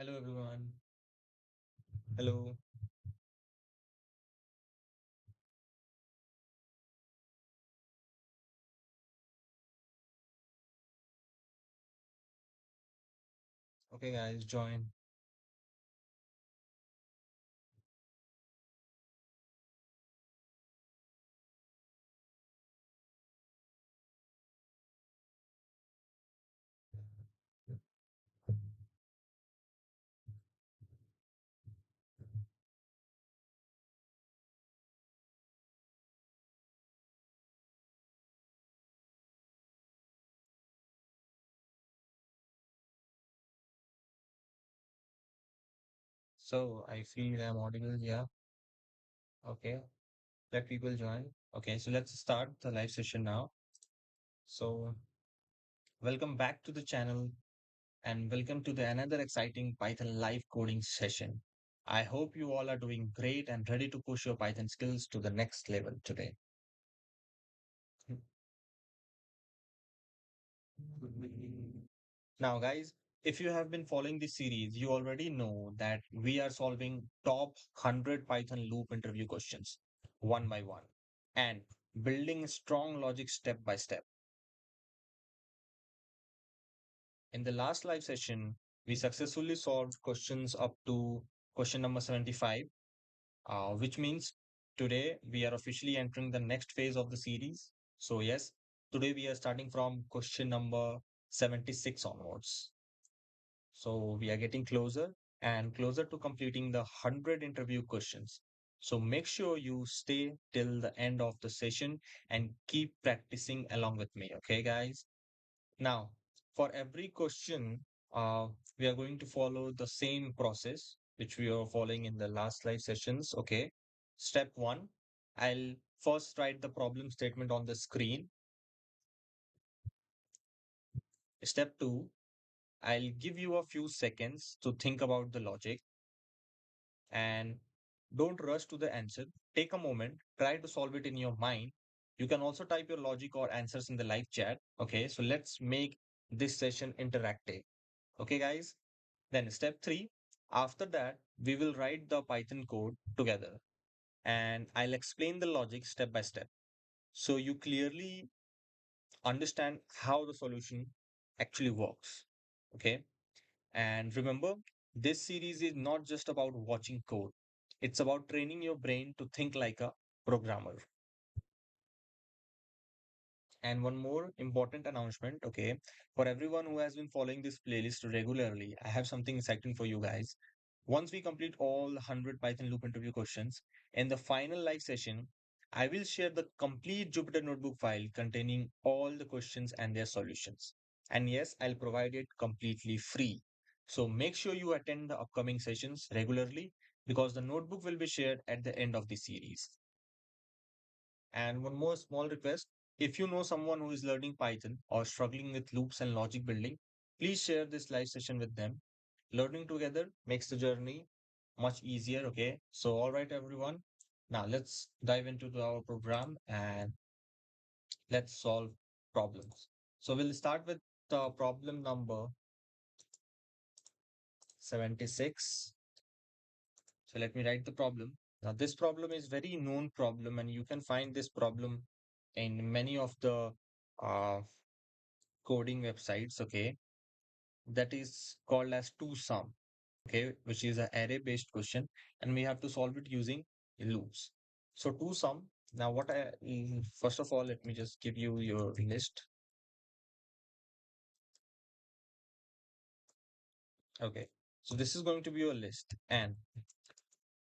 Hello everyone. Hello. Okay guys, join. So I feel I'm audible. Yeah. Okay. Let people join. Okay, so let's start the live session now. So welcome back to the channel and welcome to the another exciting Python live coding session. I hope you all are doing great and ready to push your Python skills to the next level today. Now, guys, if you have been following this series, you already know that we are solving top 100 Python loop interview questions one by one and building strong logic step by step. In the last live session, we successfully solved questions up to question number 75, which means today we are officially entering the next phase of the series. So, yes, today we are starting from question number 76 onwards. So we are getting closer and closer to completing the 100 interview questions. So make sure you stay till the end of the session and keep practicing along with me. Okay, guys? Now, for every question, we are going to follow the same process which we are following in the last live sessions. Okay. Step one, I'll first write the problem statement on the screen. Step two, I'll give you a few seconds to think about the logic. And don't rush to the answer. Take a moment, try to solve it in your mind. You can also type your logic or answers in the live chat. Okay, so let's make this session interactive. Okay, guys. Then step three, after that, we will write the Python code together and I'll explain the logic step by step. So you clearly understand how the solution actually works. Okay. And remember, this series is not just about watching code, it's about training your brain to think like a programmer. And one more important announcement, okay, for everyone who has been following this playlist regularly, I have something exciting for you guys. Once we complete all 100 Python loop interview questions, in the final live session, I will share the complete Jupyter notebook file containing all the questions and their solutions. And yes, I'll provide it completely free. So make sure you attend the upcoming sessions regularly because the notebook will be shared at the end of the series. And one more small request, if you know someone who is learning Python or struggling with loops and logic building, please share this live session with them. Learning together makes the journey much easier. Okay. So, all right, everyone. Now let's dive into our program and let's solve problems. So, we'll start with problem number 76. So, let me write the problem. Now, this problem is very known problem, and you can find this problem in many of the uh, coding websites. Okay. That is called as to sum. Okay, which is an array based question, and we have to solve it using loops. So to sum, now first of all, let me just give you your list. Okay, so this is going to be your list, and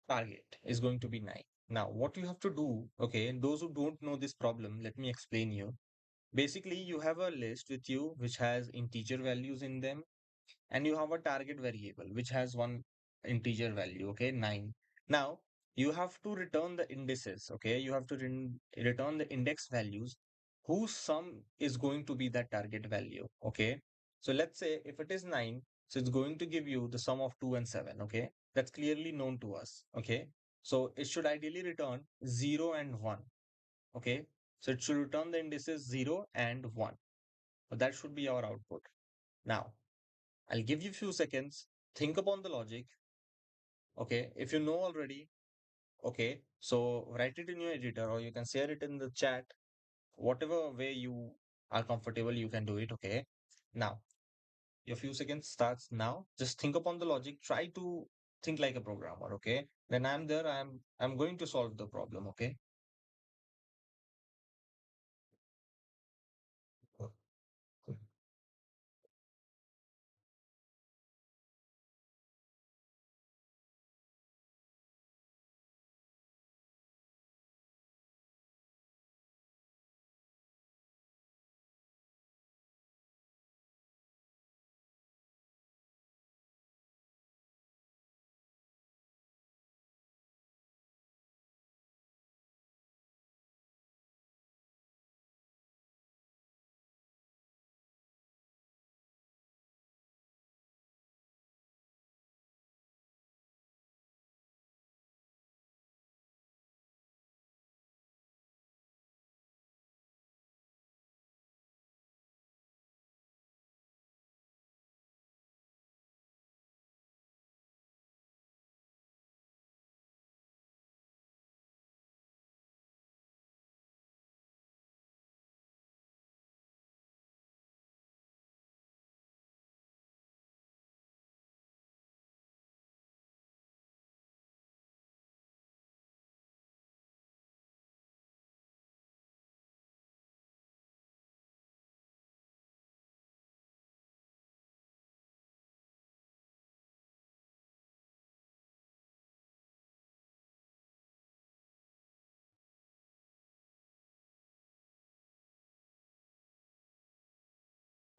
target is going to be 9. Now, what you have to do, okay, and those who don't know this problem, let me explain you. Basically, you have a list with you which has integer values in them, and you have a target variable which has one integer value, okay, 9. Now you have to return the indices, okay, you have to return the index values whose sum is going to be that target value. Okay, so let's say if it is 9, so it's going to give you the sum of 2 and 7. Okay, that's clearly known to us. Okay, so it should ideally return 0 and 1. Okay, so it should return the indices 0 and 1. So that should be our output. Now I'll give you a few seconds. think upon the logic. Okay, if you know already, okay, so write it in your editor or you can share it in the chat. Whatever way you are comfortable, you can do it. Okay. Now, your few seconds starts now. Just think upon the logic. Try to think like a programmer. Okay. When I'm there, I'm going to solve the problem. Okay.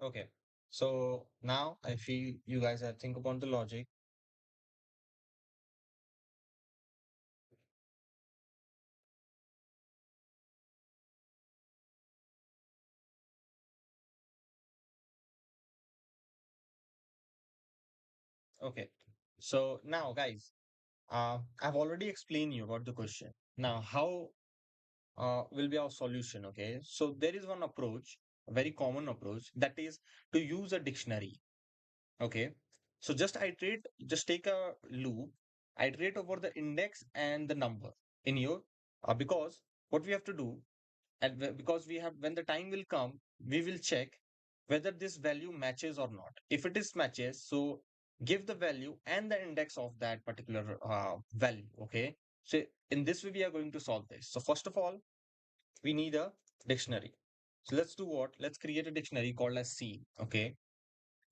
Okay. So now I feel you guys have think upon the logic. Okay. So now, guys, I've already explained you about the question. Now, how will be our solution? Okay. So there is one approach, a very common approach, that is to use a dictionary. Okay. So just take a loop, iterate over the index and the number in your, because what we have to do, and because we have, when the time will come, we will check whether this value matches or not. If it is matches, so give the value and the index of that particular value. Okay. So in this way, we are going to solve this. So first of all, we need a dictionary. So let's do what? Let's create a dictionary called as C. Okay.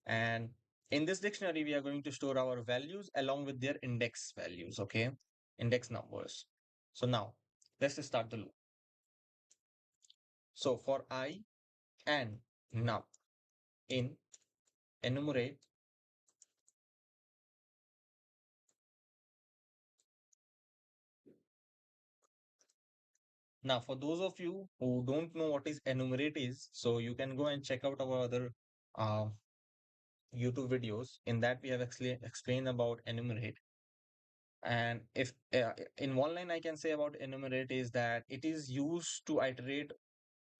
And in this dictionary, we are going to store our values along with their index values. Okay. Index numbers. So now let's start the loop. So for I and now in enumerate. Now, for those of you who don't know what is enumerate is, so you can go and check out our other uh, YouTube videos. In that, we have explained about enumerate. And if in one line I can say about enumerate is that it is used to iterate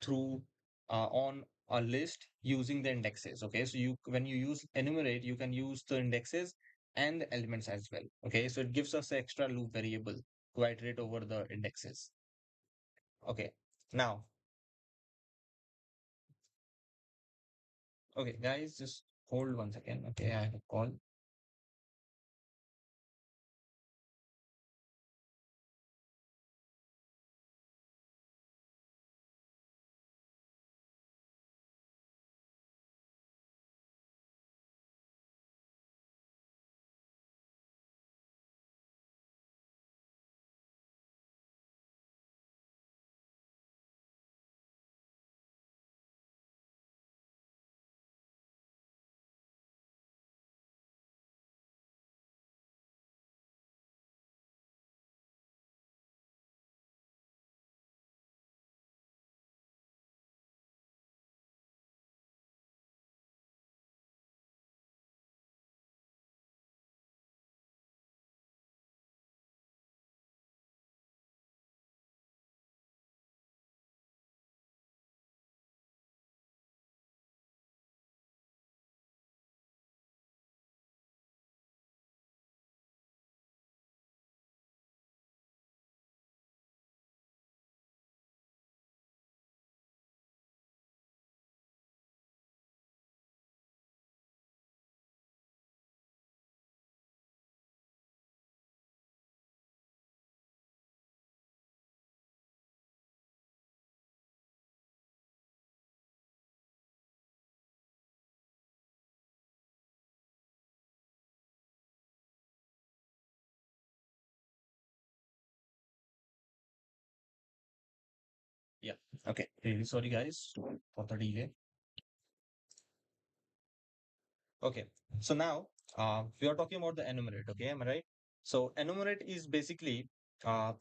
through on a list using the indexes. Okay, so you, when you use enumerate, you can use the indexes and the elements as well. Okay, so it gives us an extra loop variable to iterate over the indexes. Okay, now, okay, guys, just hold 1 second. Okay, I have a call. Yeah. Okay. Really sorry, guys, for the delay. Okay. So now we are talking about the enumerate. Okay. Am I right? So enumerate is basically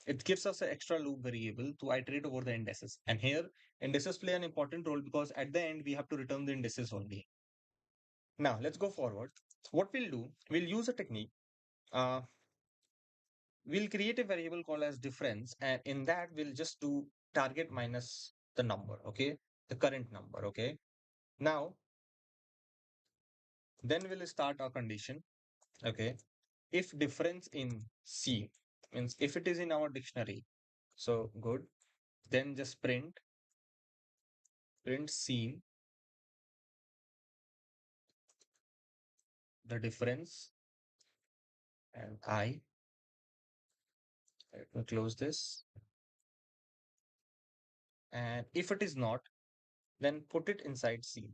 it gives us an extra loop variable to iterate over the indices. And here indices play an important role because at the end we have to return the indices only. Now let's go forward. What we'll do, we'll use a technique. Uh, we'll create a variable called as difference, and in that we'll just do target minus the number. Okay. The current number. Okay. Now then we'll start our condition. Okay. If difference in C means if it is in our dictionary, so good, then just print C, the difference, and let me close this. And if it is not, then put it inside C,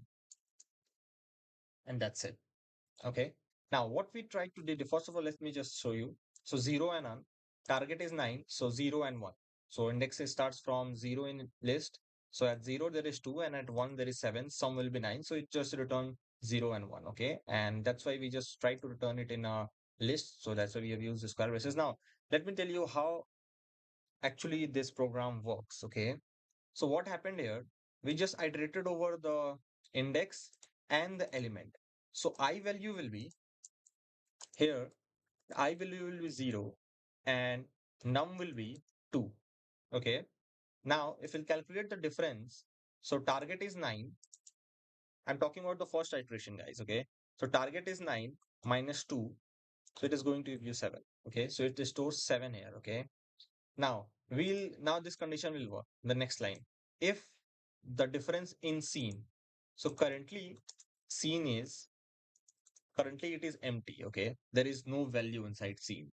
and that's it. Okay. Now, what we try to do, first of all, let me just show you. So 0 and 1, target is 9, so 0 and 1. So index starts from 0 in list. So at 0, there is 2, and at 1, there is 7. Sum will be 9. So it just return 0 and 1. Okay. And that's why we just try to return it in a list. So that's why we have used the square braces. Now, let me tell you how actually this program works. Okay. So what happened here? We just iterated over the index and the element. So I value will be here, I value will be 0 and num will be 2. Okay. Now, if we'll calculate the difference, so target is 9. I'm talking about the first iteration, guys. Okay. So target is 9 minus 2. So it is going to give you 7. Okay. So it stores 7 here. Okay. Now this condition will work. The next line. If the difference in scene, so scene is currently it is empty. Okay. There is no value inside scene.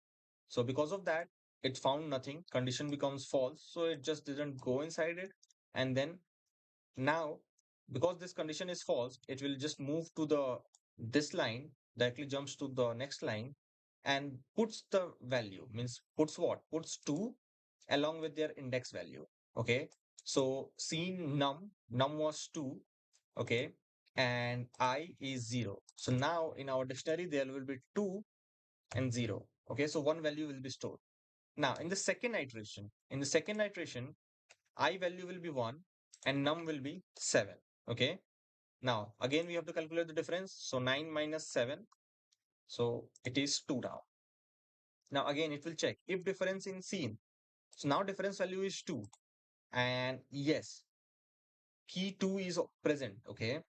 So because of that, it found nothing. Condition becomes false. So it just didn't go inside it. And then now, because this condition is false, it will just move to this line, directly jumps to the next line and puts the value, means puts what? Puts 2 along with their index value. Okay. So scene num was 2. Okay. And I is 0. So now in our dictionary, there will be 2 and 0. Okay. So one value will be stored. Now in the second iteration, I value will be 1 and num will be 7. Okay. Now again, we have to calculate the difference. So 9 minus 7. So it is 2 now. Now again, it will check if difference in scene. So now difference value is 2. And yes, key 2 is present. Okay.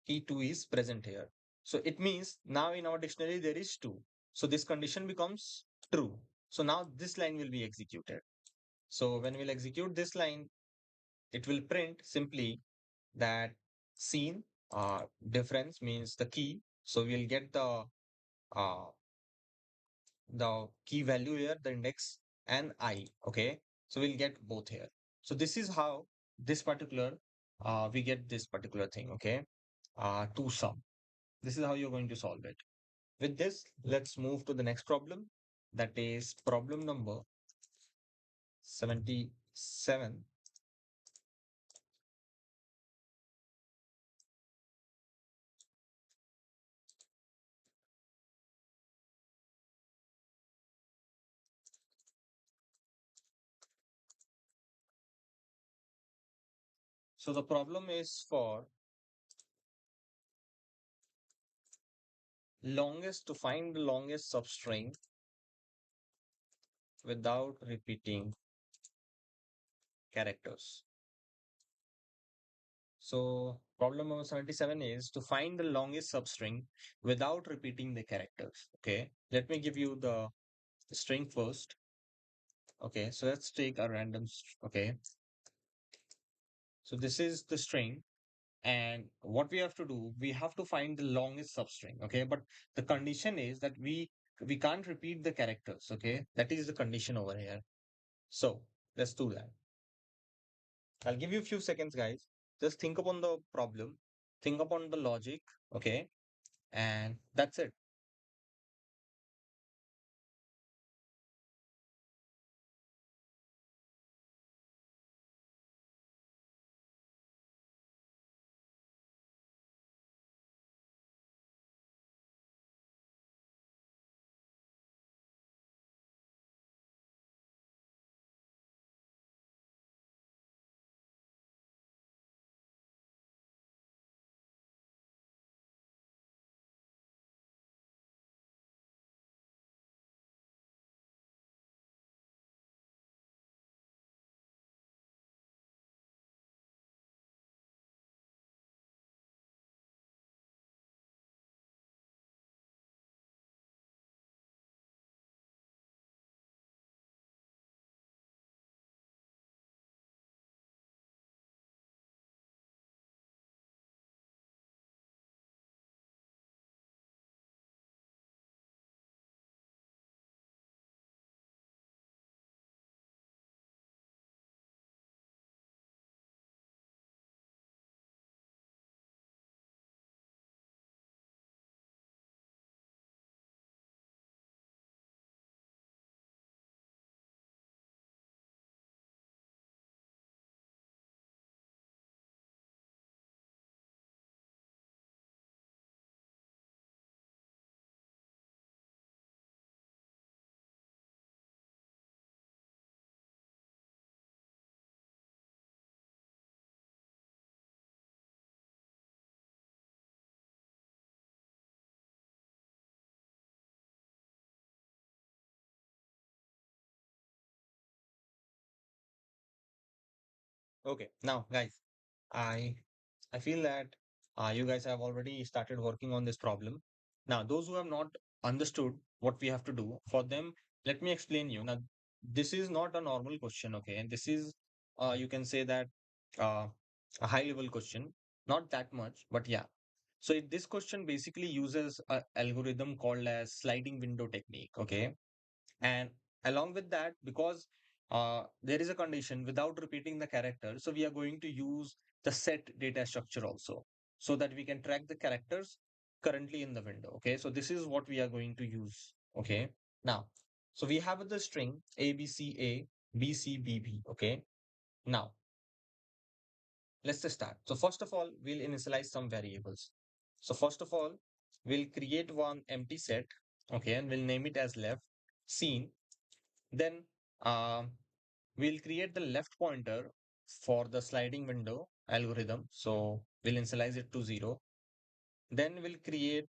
Key 2 is present here. So it means now in our dictionary, there is 2. So this condition becomes true. So now this line will be executed. So when we'll execute this line, it will print simply that scene difference means the key. So we'll get uh, the key value here, the index and I. Okay. So we'll get both here. So this is how this particular we get this particular thing. Okay. To sum. This is how you're going to solve it. With this, let's move to the next problem. That is problem number 77. So the problem is for longest to find the longest substring without repeating characters. So problem number 77 is to find the longest substring without repeating the characters. Okay. Let me give you the string first. Okay. So let's take a random. Okay. So this is the string. And what we have to do, we have to find the longest substring. Okay. But the condition is that we can't repeat the characters. Okay. That is the condition over here. So let's do that. I'll give you a few seconds, guys. Just think upon the problem, think upon the logic, okay? And that's it. Okay, now guys, I I feel that you guys have already started working on this problem. Now, those who have not understood what we have to do for them, let me explain you. Now, this is not a normal question, okay? And this is, you can say that uh, a high level question, not that much, but yeah. So this question basically uses a algorithm called as sliding window technique, okay? And along with that, because there is a condition without repeating the character, so we are going to use the set data structure also so that we can track the characters currently in the window. Okay, so this is what we are going to use. Okay, now, so we have the string ABCA, BCBB. Okay, now let's just start. So first of all, we'll initialize some variables. So first of all, we'll create one empty set. Okay, and we'll name it as left scene. Then we'll create the left pointer for the sliding window algorithm. So we'll initialize it to 0. Then we'll create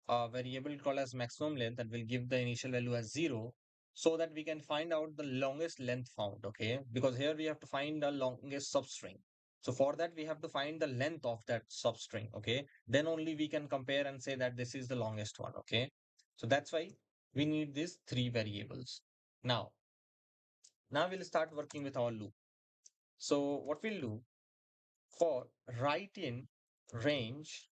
a variable called as maximum length that will give the initial value as 0 so that we can find out the longest length found. Okay. Because here we have to find the longest substring. So for that, we have to find the length of that substring. Okay. Then only we can compare and say that this is the longest one. Okay. So that's why we need these three variables. Now we'll start working with our loop. So what we'll do for write in range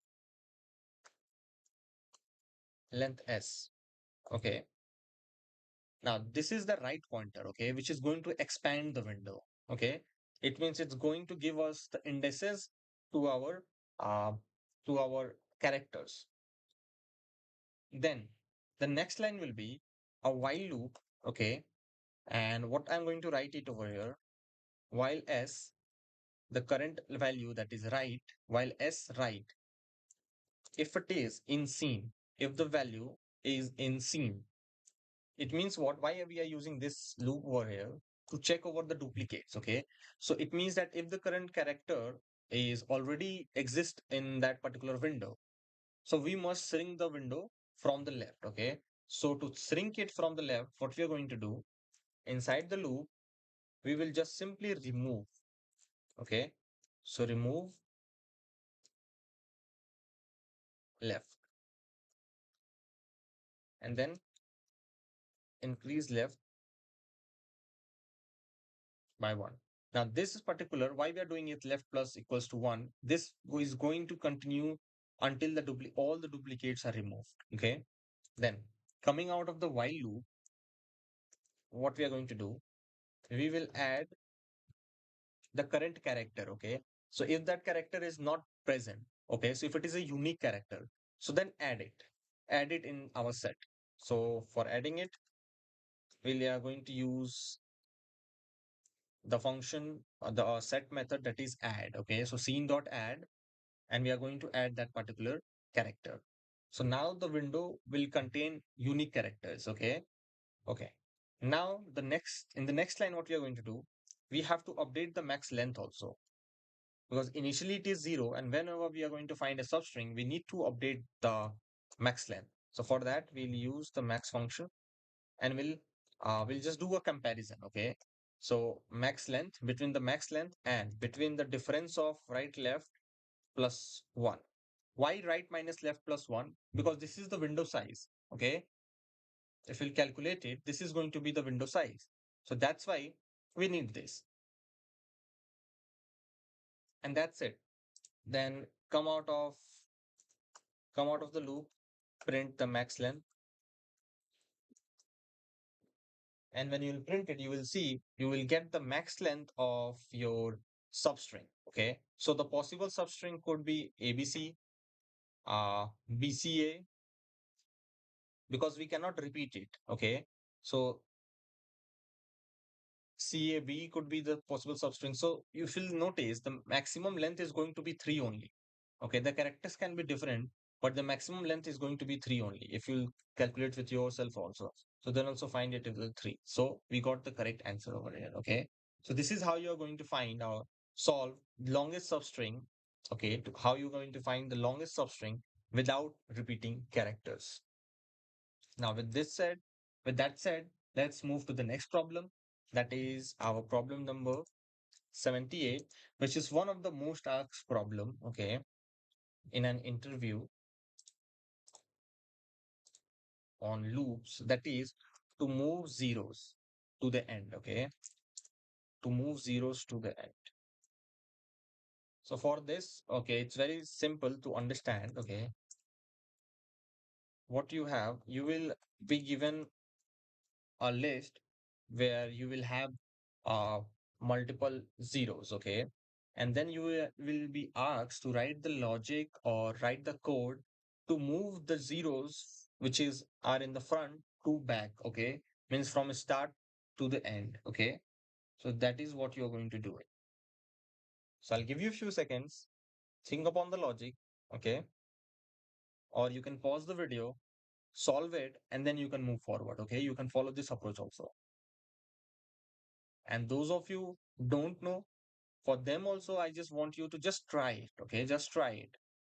length s. Okay. Now this is the right pointer, okay, which is going to expand the window. Okay. It means it's going to give us the indices to our uh, characters. Then the next line will be a while loop. Okay. And what I'm going to write it over here, while s, the current value that is right, while s right, if it is in scene, if the value is in scene, it means what? Why we are using this loop over here? To check over the duplicates. Okay. So it means that if the current character is already exist in that particular window, so we must shrink the window from the left. Okay. So to shrink it from the left, what we are going to do inside the loop, we will just simply remove. Okay. So remove left and then increase left by 1. Now, this is particular why we are doing it left plus equals to 1. This is going to continue until all the duplicates are removed. Okay. Then coming out of the while loop, what we are going to do, we will add the current character. Okay. So if that character is not present, okay, so if it is a unique character, so then add it in our set. So for adding it, we are going to use the function, the set method that is add. Okay. So scene dot add, and we are going to add that particular character. So now the window will contain unique characters. Okay. Okay. Now in the next line, what we are going to do, we have to update the max length also, because initially it is 0, and whenever we are going to find a substring, we need to update the max length. So for that, we'll use the max function, and we'll just do a comparison. Okay. So max length, between the max length and between the difference of right left plus 1. Why right minus left plus 1? Because this is the window size. Okay. If we'll calculate it, this is going to be the window size. So that's why we need this. And that's it. Then come out of the loop, print the max length. And when you will print it, you will see you will get the max length of your substring. Okay. So the possible substring could be ABC, BCA, because we cannot repeat it. Okay. So CAB could be the possible substring. So you will notice the maximum length is going to be 3 only. Okay, the characters can be different, but the maximum length is going to be 3 only. If you calculate with yourself also. So then also find it is 3. So we got the correct answer over here. Okay. So this is how you are going to find or solve longest substring. Okay, how you're going to find the longest substring without repeating characters. Now, with that said, let's move to the next problem. That is our problem number 78, which is one of the most asked problem, okay, in an interview on loops, that is to move zeros to the end, okay, to move zeros to the end. So for this, okay, it's very simple to understand, okay, what you have, you will be given a list where you will have uh, multiple zeros, okay? And then you will be asked to write the logic or write the code to move the zeros which is are in the front to back, okay? Means from start to the end, okay? So that is what you're going to do it. So I'll give you a few seconds, think upon the logic, okay? Or you can pause the video, solve it, and then you can move forward, okay? You can follow this approach also. And those of you don't know, for them also, I just want you to just try it. Okay, just try it.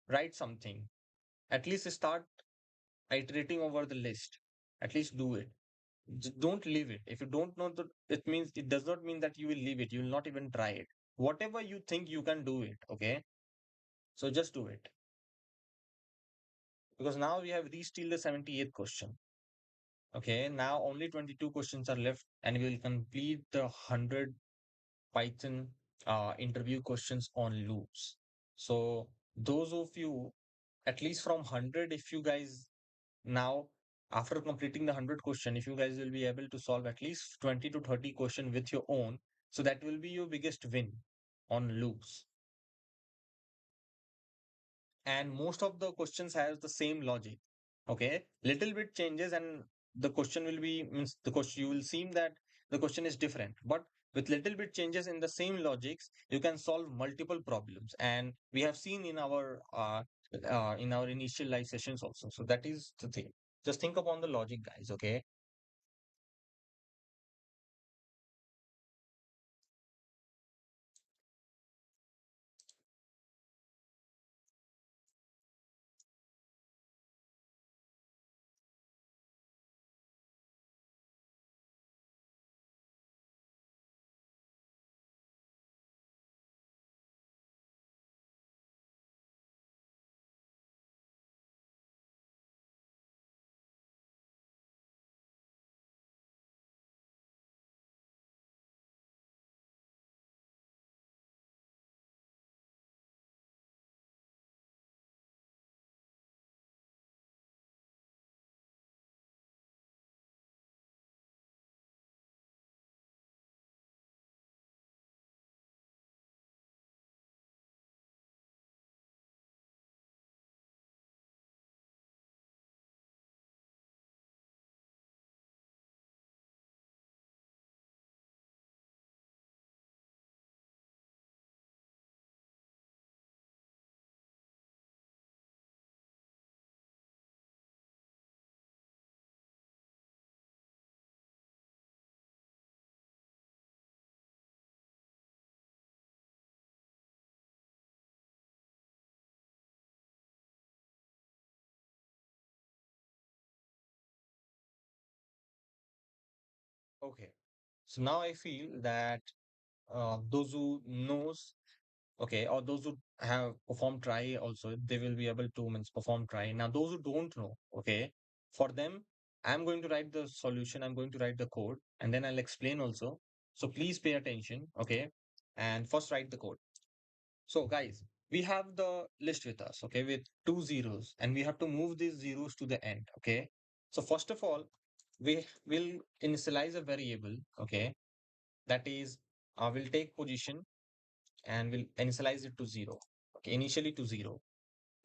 Write something. At least start iterating over the list. At least do it. Don't leave it. If you don't know that, it does not mean that you will leave it. You will not even try it. Whatever you think you can do it. Okay, so just do it. Because now we have reached till the 78th question. Okay, now only 22 questions are left, and we will complete the 100 Python interview questions on loops. So those of you, at least from 100, if you guys now, after completing the 100 question, if you guys will be able to solve at least 20 to 30 question with your own, so that will be your biggest win on loops. And most of the questions has the same logic. Okay, little bit changes and the question will be means the question you will see that the question is different, but with little bit changes in the same logics you can solve multiple problems, and we have seen in our initial live sessions also. So that is the thing. Just think upon the logic, guys. Okay. Okay, so now I feel that those who knows, okay, or those who have performed try also, they will be able to means perform try. Now those who don't know, okay, for them I'm going to write the solution, I'm going to write the code, and then I'll explain also. So please pay attention, okay, and first write the code. So guys, we have the list with us, okay, with two zeros, and we have to move these zeros to the end, okay. So first of all, we will initialize a variable, okay, that is we'll take position and we'll initialize it to 0. Okay, initially to 0.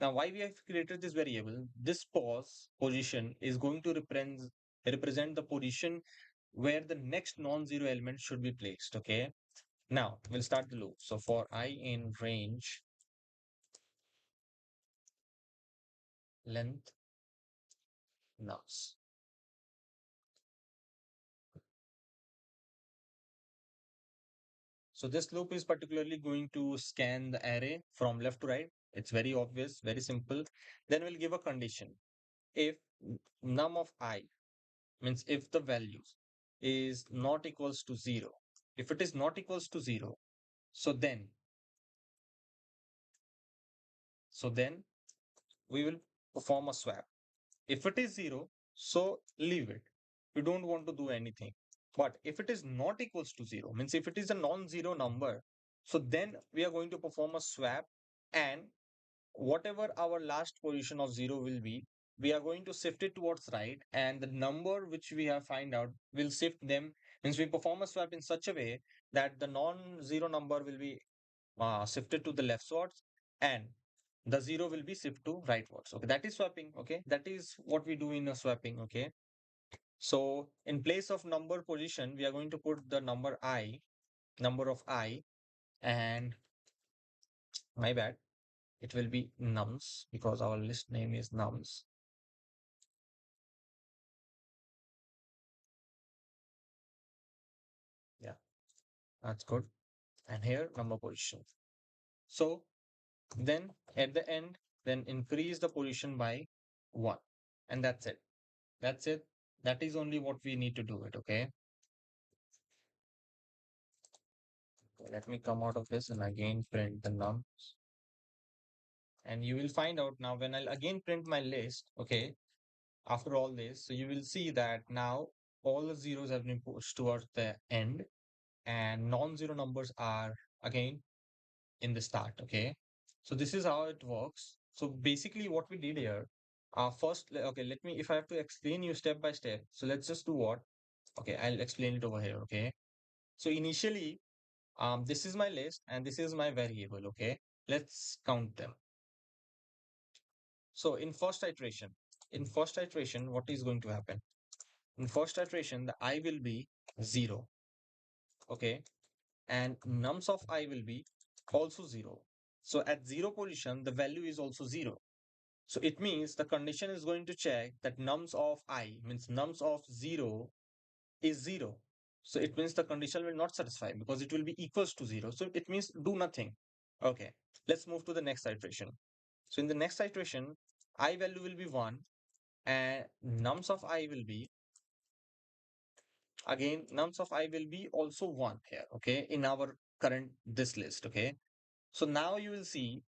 Now, why we have created this variable? This pause position is going to represent the position where the next non-zero element should be placed. Okay. Now we'll start the loop. So for I in range length nums. So this loop is particularly going to scan the array from left to right. It's very obvious, very simple. Then we'll give a condition. If num of I means if the values is not equals to 0, if it is not equals to 0, So then, so then we will perform a swap. If it is 0, so leave it. We don't want to do anything. But if it is not equals to 0, means if it is a non-zero number, so then we are going to perform a swap, and whatever our last position of 0 will be, we are going to shift it towards right, and the number which we have find out will shift them. Means we perform a swap in such a way that the non-zero number will be shifted to the leftwards, and the 0 will be shifted to rightwards. Okay, that is swapping. Okay, that is what we do in a swapping. Okay, so in place of number position, we are going to put the number of I, and my bad, it will be nums because our list name is nums. Yeah, that's good. And here number position. So then at the end, then increase the position by 1, and that's it. That's it. That is only what we need to do it. Okay. Let me come out of this and again print the nums. And you will find out now when I'll again print my list, okay, after all this, so you will see that now all the zeros have been pushed towards the end and non-zero numbers are again in the start, okay. So this is how it works. So basically what we did here, first, okay, let me, if I have to explain you step by step, so let's just do what, okay, I'll explain it over here, okay. So initially, this is my list and this is my variable, okay. Let's count them. So in first iteration, what is going to happen? In first iteration, the I will be 0, okay, and nums of I will be also 0. So at 0 position, the value is also 0. So it means the condition is going to check that nums of I means nums of 0 is 0. So it means the condition will not satisfy because it will be equals to 0. So it means do nothing. Okay, let's move to the next iteration. So in the next iteration, I value will be 1 and nums of I will be, again nums of I will be also 1 here, okay, in our current this list, okay. So now you will see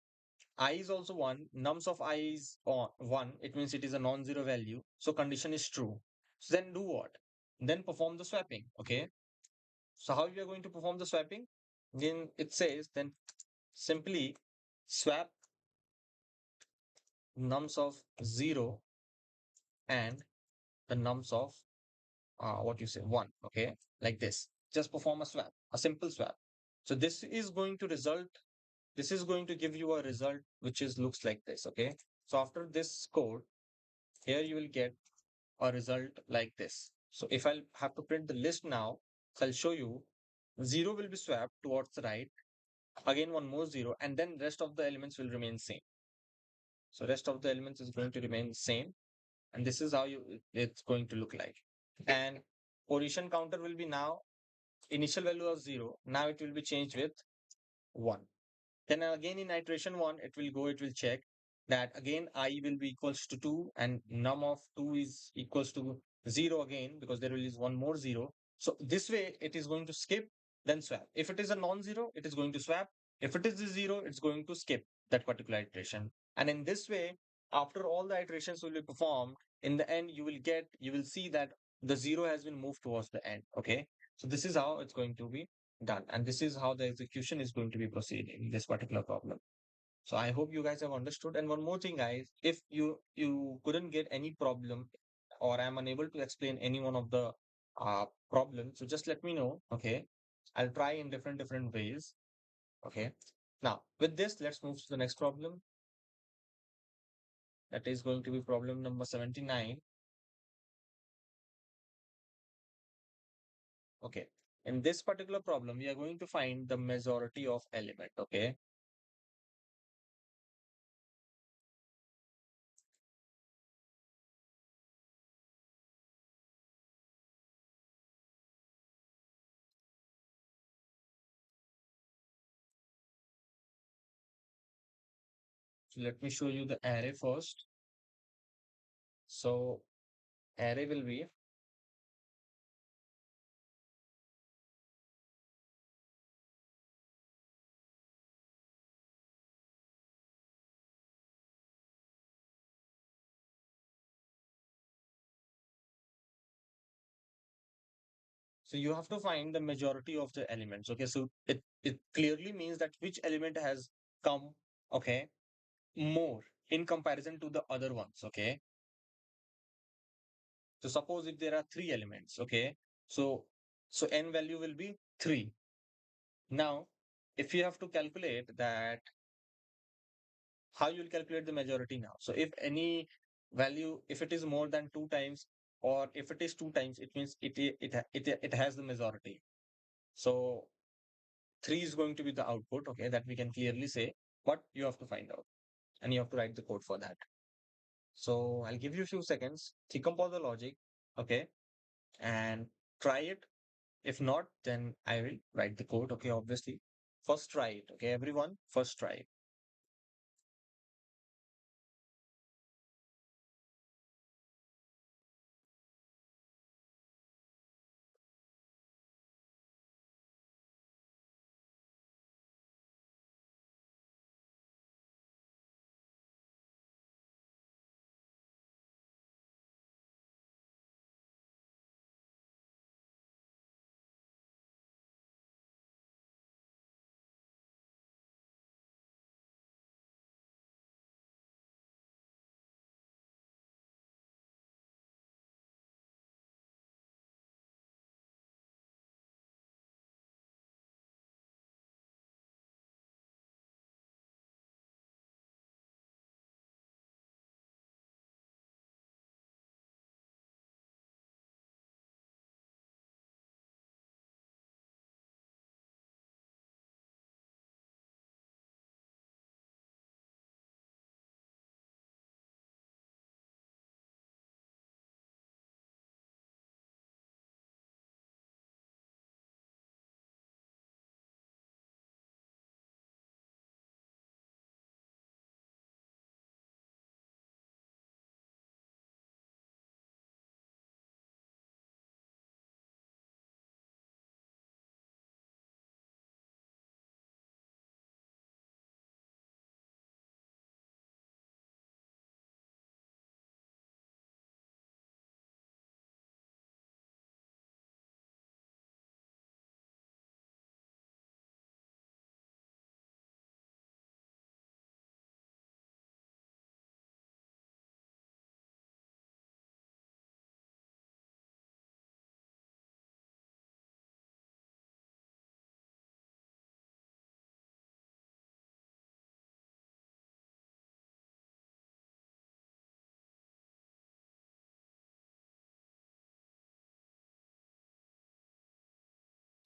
I is also 1, nums of I is 1, it means it is a non-zero value, so condition is true. So then do what? Then perform the swapping, okay. So how you are going to perform the swapping? Then it says then simply swap nums of 0 and the nums of what you say 1, okay, like this. Just perform a swap, a simple swap. So this is going to give you a result which is looks like this, okay. So after this code, here you will get a result like this. So if I'll have to print the list now, so I'll show you 0 will be swapped towards the right, again one more 0, and then rest of the elements will remain same. So rest of the elements is going to remain same, and this is how it's going to look like. And position counter will be now initial value of 0, now it will be changed with 1. Then again in iteration 1, it will check that again I will be equals to 2 and num of 2 is equals to 0 again because there is one more 0. So this way it is going to skip, then swap. If it is a non-zero, it is going to swap. If it is a 0, it's going to skip that particular iteration. And in this way, after all the iterations will be performed, in the end you will see that the 0 has been moved towards the end. Okay. So this is how it's going to be done, and this is how the execution is going to be proceeding this particular problem. So I hope you guys have understood. And one more thing, guys, if you couldn't get any problem or I'm unable to explain any one of the problems, so just let me know. Okay, I'll try in different ways. Okay, now with this, let's move to the next problem. That is going to be problem number 79. Okay, in this particular problem, we are going to find the majority of element. Okay, so let me show you the array first. So array will be So you have to find the majority of the elements. Okay, so it clearly means that which element has come, okay, more in comparison to the other ones. Okay, so suppose if there are three elements, okay, so n value will be 3. Now, if you have to calculate that, how you will calculate the majority now? So if any value, if it is more than 2 times, or if it is 2 times, it means it has the majority. So 3 is going to be the output, okay, that we can clearly say, but you have to find out and you have to write the code for that. So I'll give you a few seconds, decompose the logic, okay, and try it. If not, then I will write the code, okay, obviously. First try it, okay, everyone, first try it.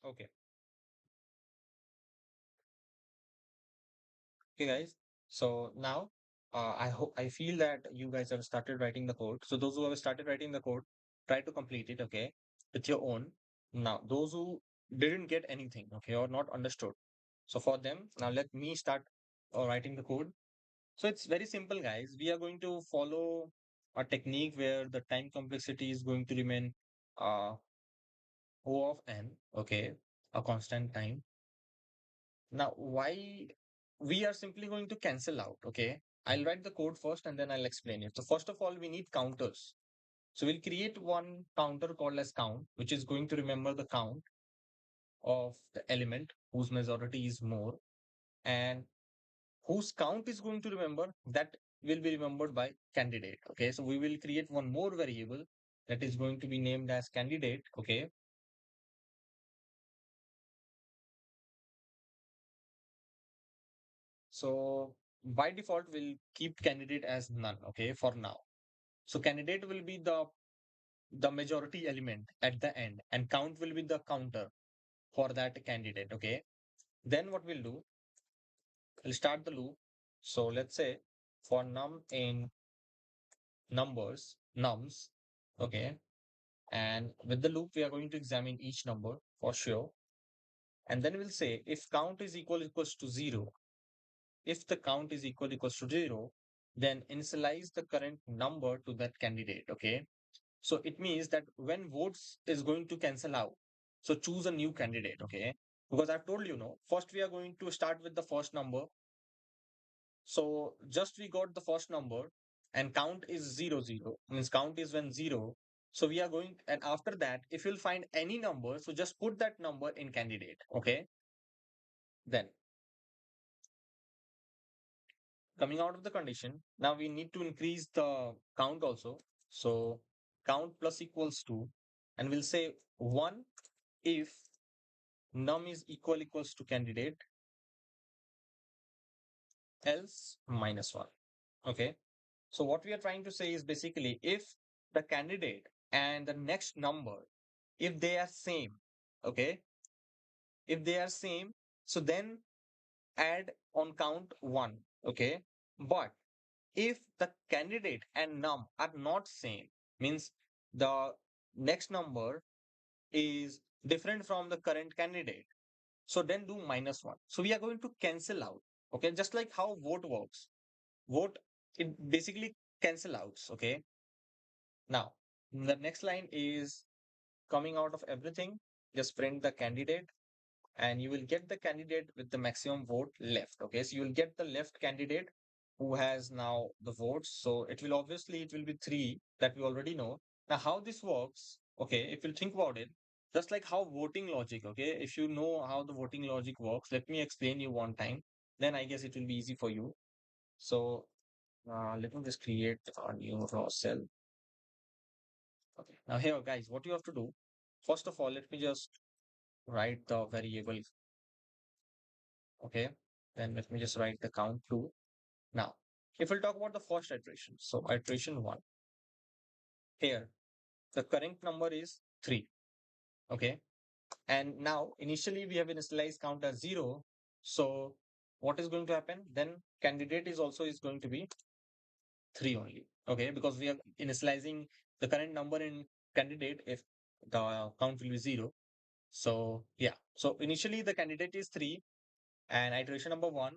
Okay. Okay, guys. So now, I feel that you guys have started writing the code. So those who have started writing the code, try to complete it, okay, with your own. Now, those who didn't get anything, okay, or not understood. So for them, now let me start writing the code. So it's very simple, guys. We are going to follow a technique where the time complexity is going to remain uh, O of n, okay, a constant time. Now, why we are simply going to cancel out, okay? I'll write the code first and then I'll explain it. So first of all, we need counters. So we'll create one counter called as count, which is going to remember the count of the element whose majority is more, and whose count is going to remember that will be remembered by candidate. Okay, so we will create one more variable that is going to be named as candidate. Okay, so by default, we'll keep candidate as none. Okay, for now. So candidate will be the majority element at the end, and count will be the counter for that candidate. Okay, then what we'll do, we'll start the loop. So let's say for num in numbers, nums, okay, and with the loop we are going to examine each number for sure, and then we'll say if count is equals to 0, if the count is equals to 0, then initialize the current number to that candidate. Okay, so it means that when votes is going to cancel out, so choose a new candidate. Okay, because I've told you, no, first we are going to start with the first number. So just we got the first number, and count is 0 0, means count is when 0. So we are going, and after that, if you'll find any number, so just put that number in candidate. Okay. Then coming out of the condition, now we need to increase the count also. So count plus equals to, and we'll say 1 if num is equals to candidate, else minus 1. Okay. So what we are trying to say is basically if the candidate and the next number, if they are same, okay, if they are same, so then add on count 1. Okay. But if the candidate and num are not same, means the next number is different from the current candidate, so then do minus 1. So we are going to cancel out. Okay. Just like how vote works. Vote, it basically cancel outs. Okay. Now, the next line is coming out of everything. Just print the candidate and you will get the candidate with the maximum vote left. Okay, so you will get the left candidate who has now the votes. So it will obviously, it will be 3 that we already know. Now, how this works, okay, if you think about it, just like how voting logic, okay, if you know how the voting logic works, let me explain you one time. Then I guess it will be easy for you. So let me just create a new raw cell. Okay. Now here, guys, what you have to do, first of all, let me just write the variable. Okay. Then let me just write the count to. Now, if we'll talk about the first iteration, so iteration 1, here, the current number is 3. Okay. And now, initially, we have initialized count as 0. So what is going to happen? Then candidate is also is going to be 3 only. Okay. Because we are initializing the current number in candidate if the count will be 0. So yeah, so initially the candidate is 3 and iteration number 1.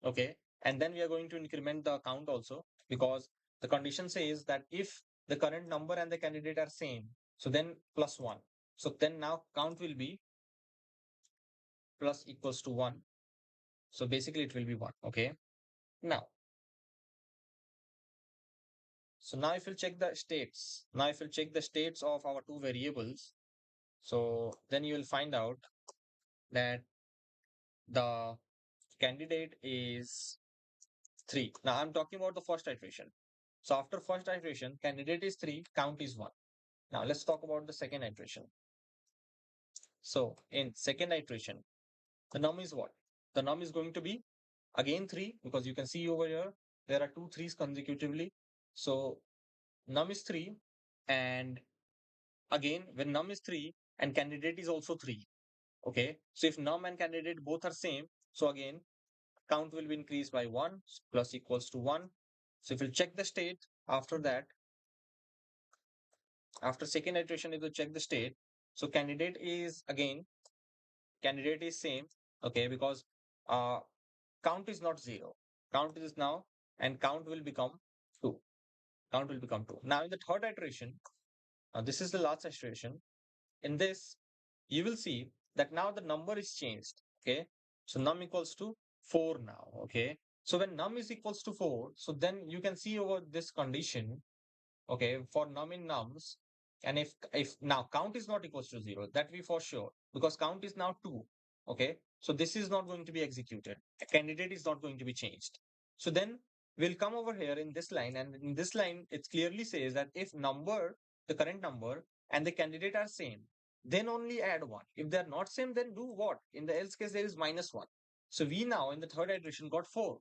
Okay. And then we are going to increment the count also because the condition says that if the current number and the candidate are same, so then plus 1. So then now count will be plus equals to 1. So basically it will be 1. Okay. Now, so now if you check the states, now if you check the states of our two variables, so then you will find out that the candidate is 3. Now I'm talking about the first iteration. So after first iteration, candidate is 3, count is 1. Now let's talk about the second iteration. So in second iteration, the num is what? The num is going to be again 3 because you can see over here, there are two threes consecutively. So num is 3 and again when num is 3 and candidate is also 3. Okay. So if num and candidate both are same, so again count will be increased by 1 plus equals to 1. So if you check the state after that, after second iteration, if you check the state, so candidate is same. Okay, because uh count is not 0. Count is now and count will become 2. Count will become 2. Now in the third iteration, this is the last iteration. In this, you will see that now the number is changed. Okay, so num equals to 4 now. Okay, so when num is equals to 4, so then you can see over this condition. Okay, for num in nums, and if now count is not equals to 0, that we for sure, because count is now 2. Okay, so this is not going to be executed. A candidate is not going to be changed. So then we'll come over here in this line, and in this line it clearly says that if number, the current number and the candidate are same, then only add 1. If they're not same, then do what? In the else case, there is minus 1. So we now in the third iteration got 4.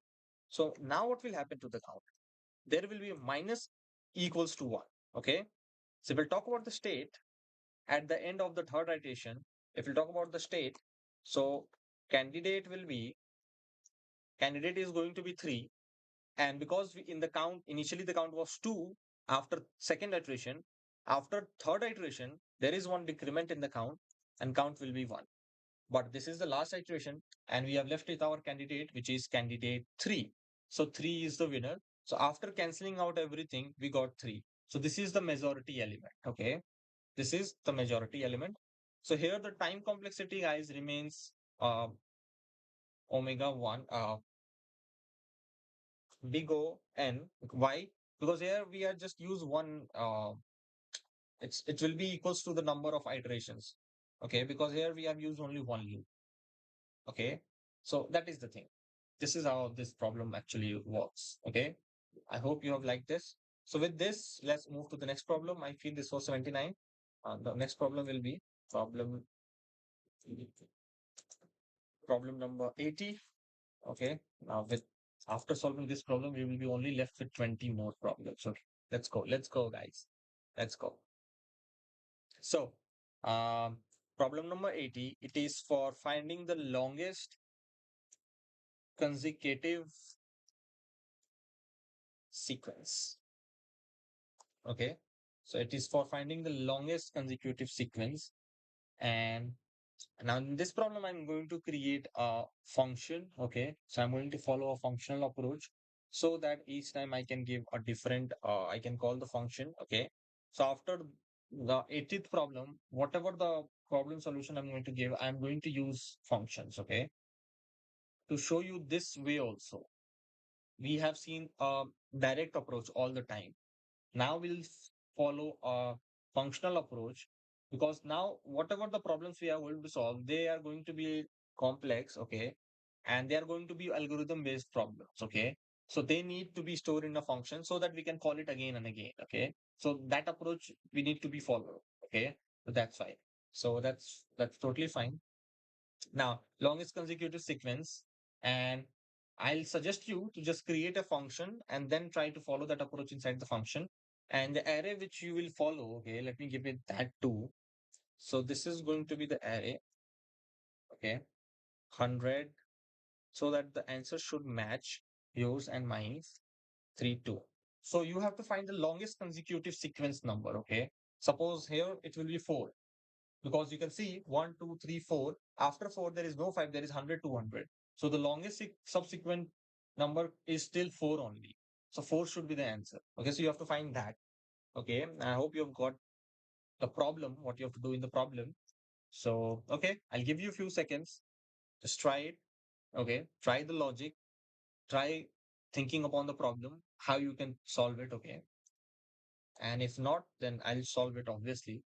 So now what will happen to the count? There will be minus equals to 1. Okay. So we'll talk about the state at the end of the third iteration. If we'll talk about the state, so candidate will be, candidate is going to be 3. And because in the count, initially the count was 2 after second iteration, after third iteration, there is one decrement in the count and count will be 1. But this is the last iteration and we have left with our candidate, which is candidate 3. So 3 is the winner. So after cancelling out everything, we got 3. So this is the majority element. Okay. This is the majority element. So here the time complexity, guys, remains omega 1, big O n. Why? Because here we are just use one it will be equals to the number of iterations. Okay, because here we have used only one loop. Okay, so that is the thing. This is how this problem actually works. Okay, I hope you have liked this. So with this, let's move to the next problem. I feel this was 79. The next problem will be problem problem number 80. Okay, now with after solving this problem, we will be only left with 20 more problems. So let's go, guys. Let's go. So, um, problem number 80, it is for finding the longest consecutive sequence. Okay, so it is for finding the longest consecutive sequence. And now in this problem, I'm going to create a function. Okay, so I'm going to follow a functional approach so that each time I can give a different, I can call the function. Okay, so after the 80th problem, whatever the problem solution I'm going to give, I'm going to use functions. Okay, to show you this way also. We have seen a direct approach all the time. Now we'll follow a functional approach because now whatever the problems we are going to solve, they are going to be complex, okay, and they are going to be algorithm based problems, okay. So they need to be stored in a function so that we can call it again and again, okay. So that approach we need to be followed, okay. So that's fine. So that's totally fine. Now, longest consecutive sequence, and I'll suggest you to just create a function and then try to follow that approach inside the function. And the array which you will follow, okay, let me give it that too. So this is going to be the array, okay, 100, so that the answer should match yours and mine, 3, 2. So you have to find the longest consecutive sequence number, okay. Suppose here it will be 4. Because you can see 1, 2, 3, 4. After 4, there is no 5, there is 100, 200. So the longest subsequent number is still 4 only. So 4 should be the answer. Okay, so you have to find that. Okay, I hope you've got the problem, what you have to do in the problem. So, okay, I'll give you a few seconds. Just try it. Okay, try the logic. Try thinking upon the problem, how you can solve it. Okay, and if not, then I'll solve it obviously.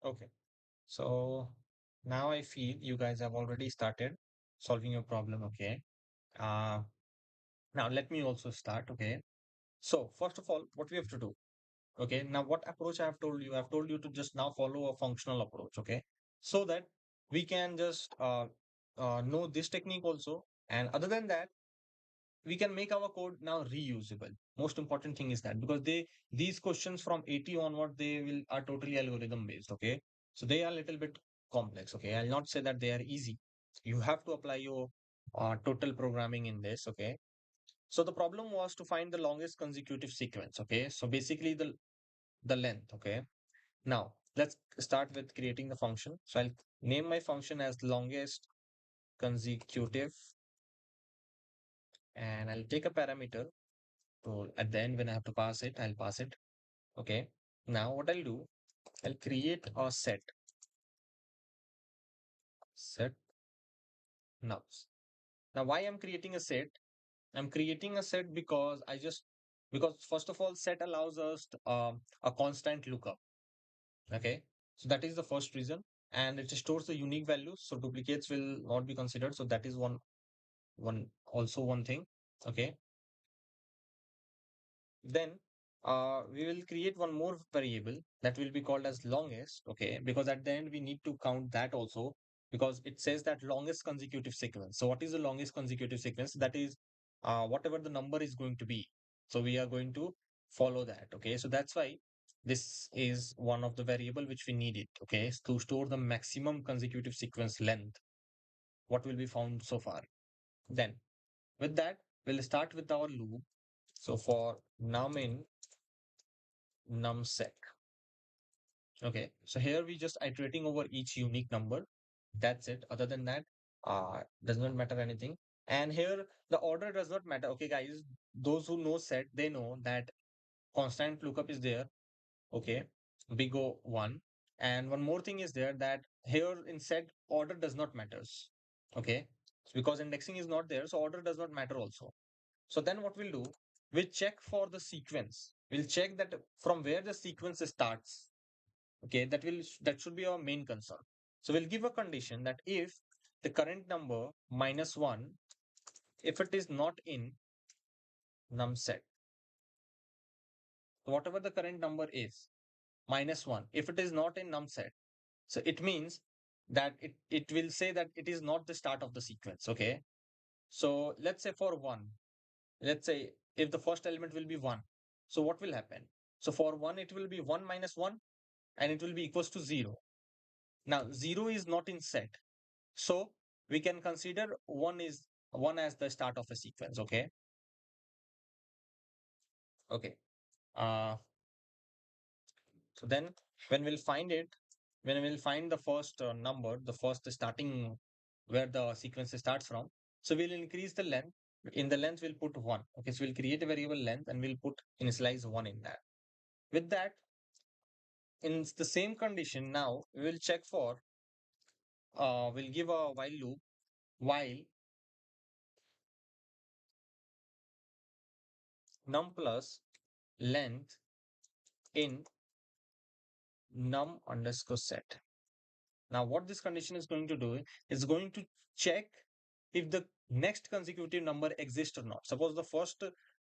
Okay. So now I feel you guys have already started solving your problem. Okay. Uh, Now let me also start. Okay. So first of all, what we have to do. Okay. Now what approach I have told you? I've told you to just now follow a functional approach. Okay. So that we can just know this technique also. And other than that, we can make our code now reusable. Most important thing is that because these questions from 80 onward, they will are totally algorithm based. Okay. So they are a little bit complex. Okay. I'll not say that they are easy. You have to apply your total programming in this. Okay. So the problem was to find the longest consecutive sequence. Okay. So basically the length. Okay. Now let's start with creating the function. So I'll name my function as longest consecutive, and I'll take a parameter. So at the end, when I have to pass it, I'll pass it. Okay. Now what I'll do, I'll create a set nubs. Now why I'm creating a set? I'm creating a set because first of all, set allows us a constant lookup. Okay. So that is the first reason. And it stores the unique values. So duplicates will not be considered. So that is one thing. Okay. Then we will create one more variable that will be called as longest. Okay. Because at the end, we need to count that also because it says that longest consecutive sequence. So what is the longest consecutive sequence? That is whatever the number is going to be. So we are going to follow that. Okay. So that's why this is one of the variable which we need it. Okay. To store the maximum consecutive sequence length, what will be found so far. Then with that, we'll start with our loop. So for num in num sec. Okay, so here we just iterating over each unique number. That's it. Other than that, does not matter anything. And here the order does not matter. Okay, guys, those who know set, they know that constant lookup is there. Okay, we go one. And one more thing is there that here in set order does not matters. Okay, because indexing is not there, so order does not matter also. So then what we'll do, we'll check for the sequence. We'll check that from where the sequence starts. Okay, that should be our main concern. So we'll give a condition that if the current number minus one, if it is not in num set, whatever the current number is, minus one, if it is not in num set, so it means that it will say that it is not the start of the sequence. Okay. So let's say for one, let's say if the first element will be one, so what will happen? So for one, it will be one minus one and it will be equals to zero. Now, zero is not in set. So we can consider one as the start of a sequence. Okay. Okay. Uh, so then when we'll find it, when we'll find the first number, the first starting where the sequence starts from. So we'll increase the length. In the length, we'll put one. Okay. So we'll create a variable length and we'll put initialize one in that. With that, in the same condition, now we will check for, we'll give a while loop while num plus length in num underscore set. Now, what this condition is going to do is going to check if the next consecutive number exists or not. Suppose the first,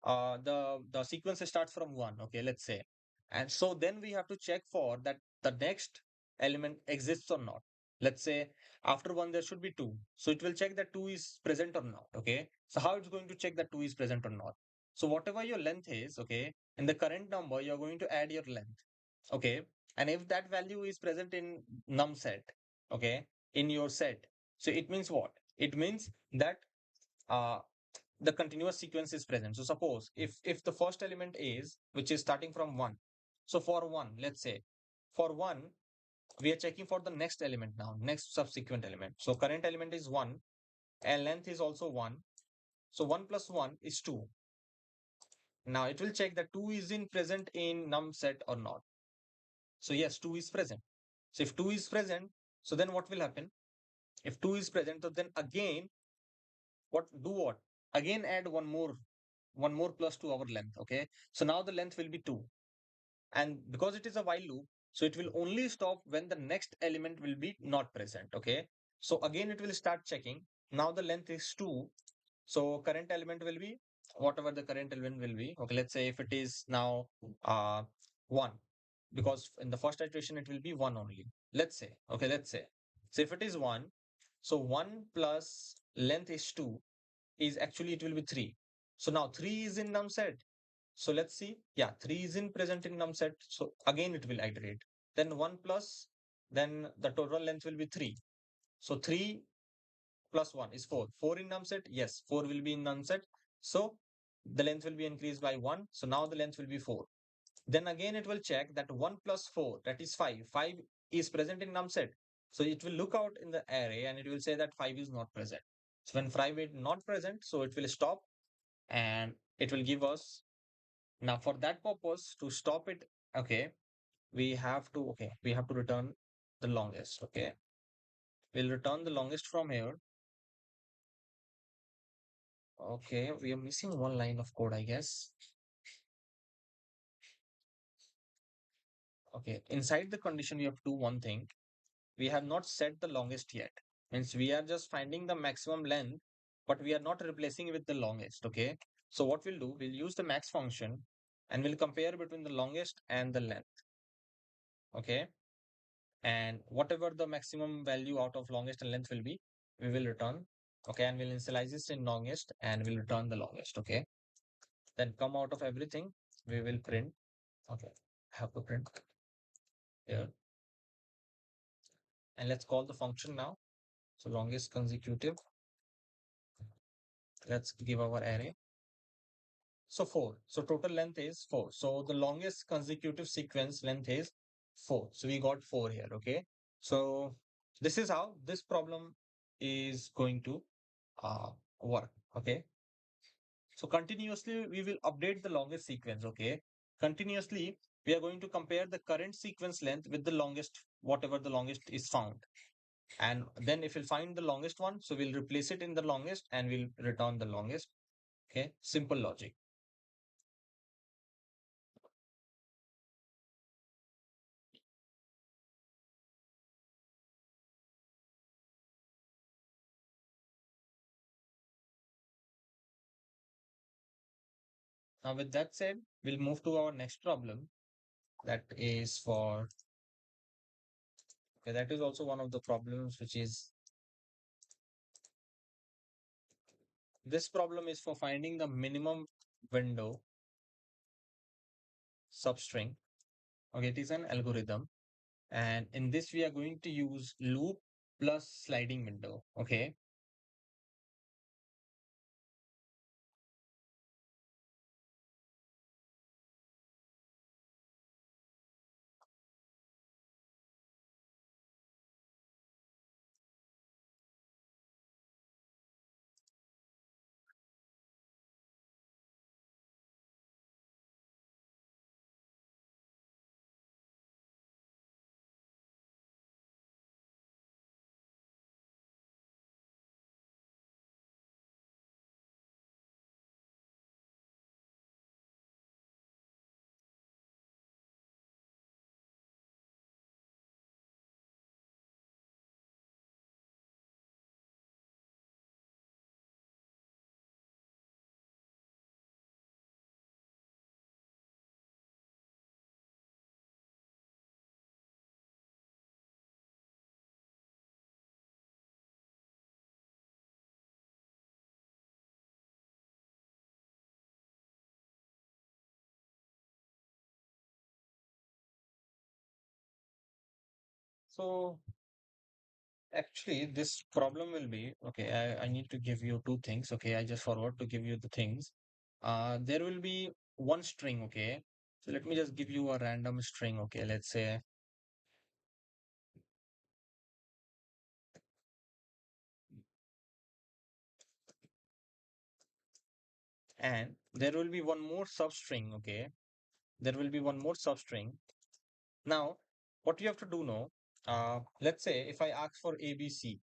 the sequence starts from one. Okay, let's say, and so then we have to check for that the next element exists or not. Let's say after one there should be two, so it will check that two is present or not. Okay, so how it's going to check that two is present or not? So whatever your length is, okay, in the current number you're going to add your length. Okay, and if that value is present in num set, okay, in your set, so it means what? It means that uh the continuous sequence is present. So suppose if the first element is which is starting from one, so for one, let's say for one, we are checking for the next element now, next subsequent element. So current element is one and length is also one. So one plus one is two. Now it will check that two is in present in num set or not. So yes, two is present. So if two is present, so then what will happen? If two is present, so then again, what? Again add one more plus to our length. Okay. So now the length will be two. And because it is a while loop, So it will only stop when the next element will be not present. Okay. So again, it will start checking. Now the length is 2. So current element will be whatever the current element will be. Okay. Let's say if it is now 1, because in the first iteration it will be 1 only. Let's say. Okay. Let's say. So if it is 1, so 1 plus length is 2 is actually it will be 3. So now 3 is in num set. So let's see. Yeah, 3 is in present in num set. So again it will iterate. Then 1 plus, then the total length will be 3. So 3 plus 1 is 4. 4 in num set? Yes, 4 will be in num set. So the length will be increased by 1. So now the length will be 4. Then again it will check that 1 plus 4, that is 5. 5 is present in num set. So it will look out in the array and it will say that 5 is not present. So when 5 is not present, so it will stop and it will give us. Now for that purpose, to stop it, okay, we have to return the longest. Okay, we'll return the longest from here. Okay, we are missing one line of code, I guess. Okay, inside the condition we have to do one thing. We have not set the longest yet. Means we are just finding the maximum length, but we are not replacing it with the longest. Okay, so what we'll do, we'll use the max function and we'll compare between the longest and the length. Okay, and whatever the maximum value out of longest and length will be, we will return. Okay, and we'll initialize this in longest and we'll return the longest. Okay, then come out of everything, we will print. Okay, have to print here, and let's call the function now. So longest consecutive, let's give our array. So 4. So total length is 4. So the longest consecutive sequence length is 4. So we got 4 here. Okay. So this is how this problem is going to uh, work. Okay. So continuously we will update the longest sequence. Okay. Continuously we are going to compare the current sequence length with the longest, whatever the longest is found. And then if we'll find the longest one, so we'll replace it in the longest and we'll return the longest. Okay. Simple logic. Now, with that said, we'll move to our next problem. That is for, okay, that is also one of the problems, which is this problem is for finding the minimum window substring. Okay, it is an algorithm. And in this, we are going to use loop plus sliding window. Okay. So actually, this problem will be, okay, I need to give you two things. Okay, I just forgot to give you the things. There will be one string. Okay. So let me just give you a random string. Okay, let's say, and there will be one more substring. Okay, there will be one more substring. Now, what you have to do now, let's say if I ask for ABC,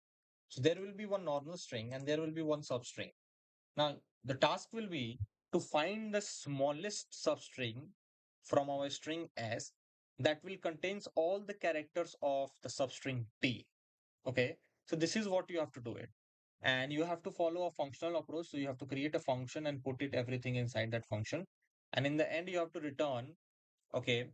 so there will be one normal string and there will be one substring. Now, the task will be to find the smallest substring from our string S that will contains all the characters of the substring T. Okay. So this is what you have to do it. And you have to follow a functional approach. So you have to create a function and put it everything inside that function. And in the end, you have to return, okay,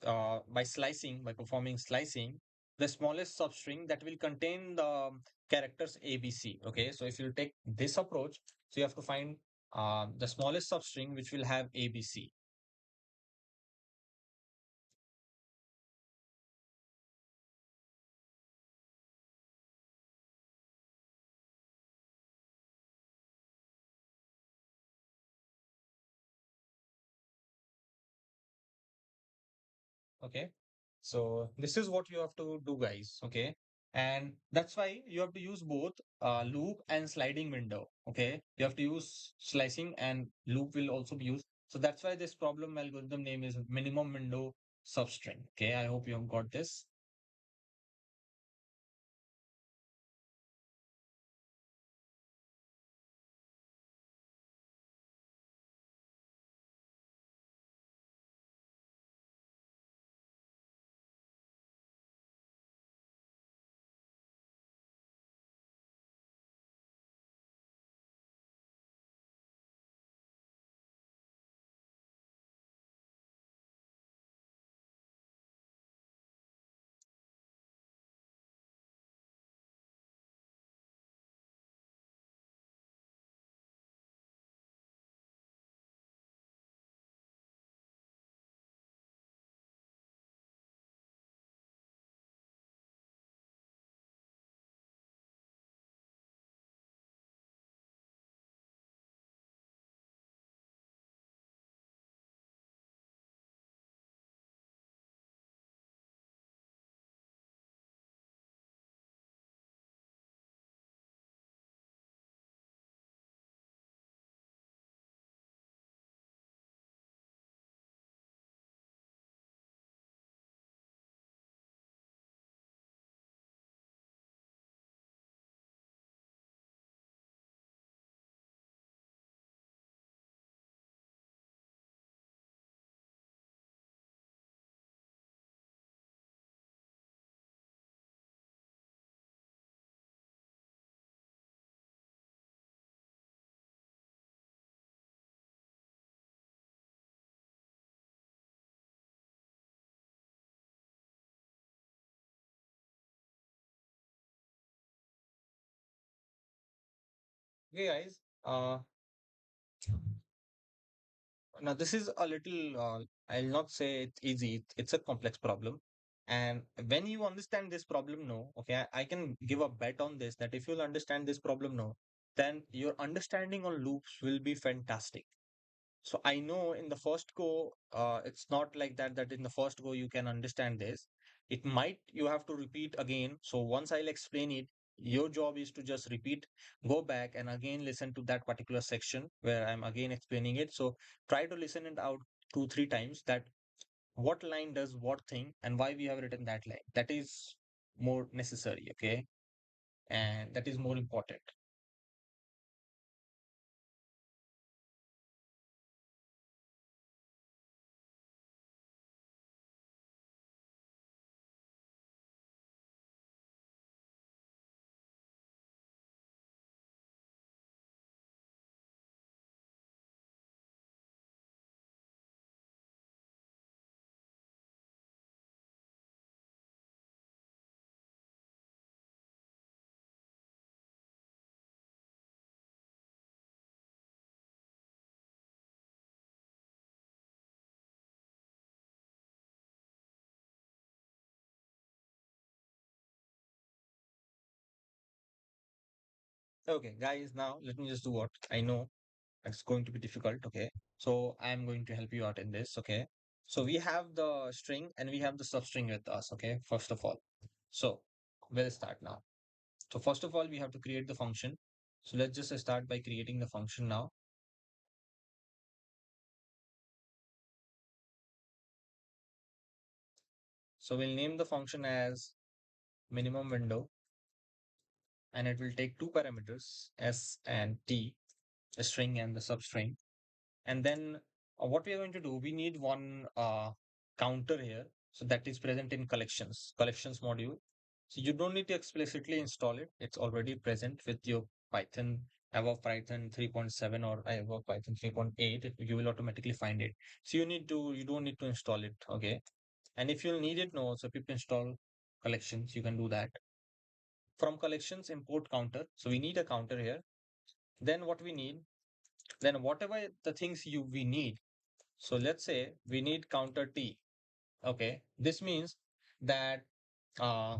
by slicing, by performing slicing, the smallest substring that will contain the characters ABC. Okay. So if you take this approach, so you have to find the smallest substring which will have ABC. Okay. So this is what you have to do, guys. Okay. And that's why you have to use both loop and sliding window. Okay. You have to use slicing and loop will also be used. So that's why this problem algorithm name is minimum window substring. Okay. I hope you have got this. Okay, guys. Now this is a little, I'll not say it's easy. It's a complex problem. And when you understand this problem, no, okay, I can give a bet on this that if you'll understand this problem, no, then your understanding on loops will be fantastic. So I know in the first go, it's not like that, that in the first go you can understand this. It might, you have to repeat again. So once I'll explain it, your job is to just repeat, go back and again listen to that particular section where I'm again explaining it. So try to listen it out two, three times that what line does what thing and why we have written that line. That is more necessary, okay? And that is more important. Okay, guys, now let me just do what I know. It's going to be difficult, okay? So I'm going to help you out in this, okay? So we have the string and we have the substring with us, okay? First of all. So we'll start now. So first of all, we have to create the function. So let's just start by creating the function now. So we'll name the function as minimum window and it will take two parameters, S and T, the string and the substring. And then what we are going to do, we need one counter here. So that is present in collections module. So you don't need to explicitly install it. It's already present with your Python, above Python 3.7 or above Python 3.8. You will automatically find it. So you don't need to install it. Okay. And if you need it, no, so pip install collections, you can do that. From collections, import counter. So we need a counter here. Then what we need, then whatever the things we need. So let's say we need counter T. Okay. This means that uh,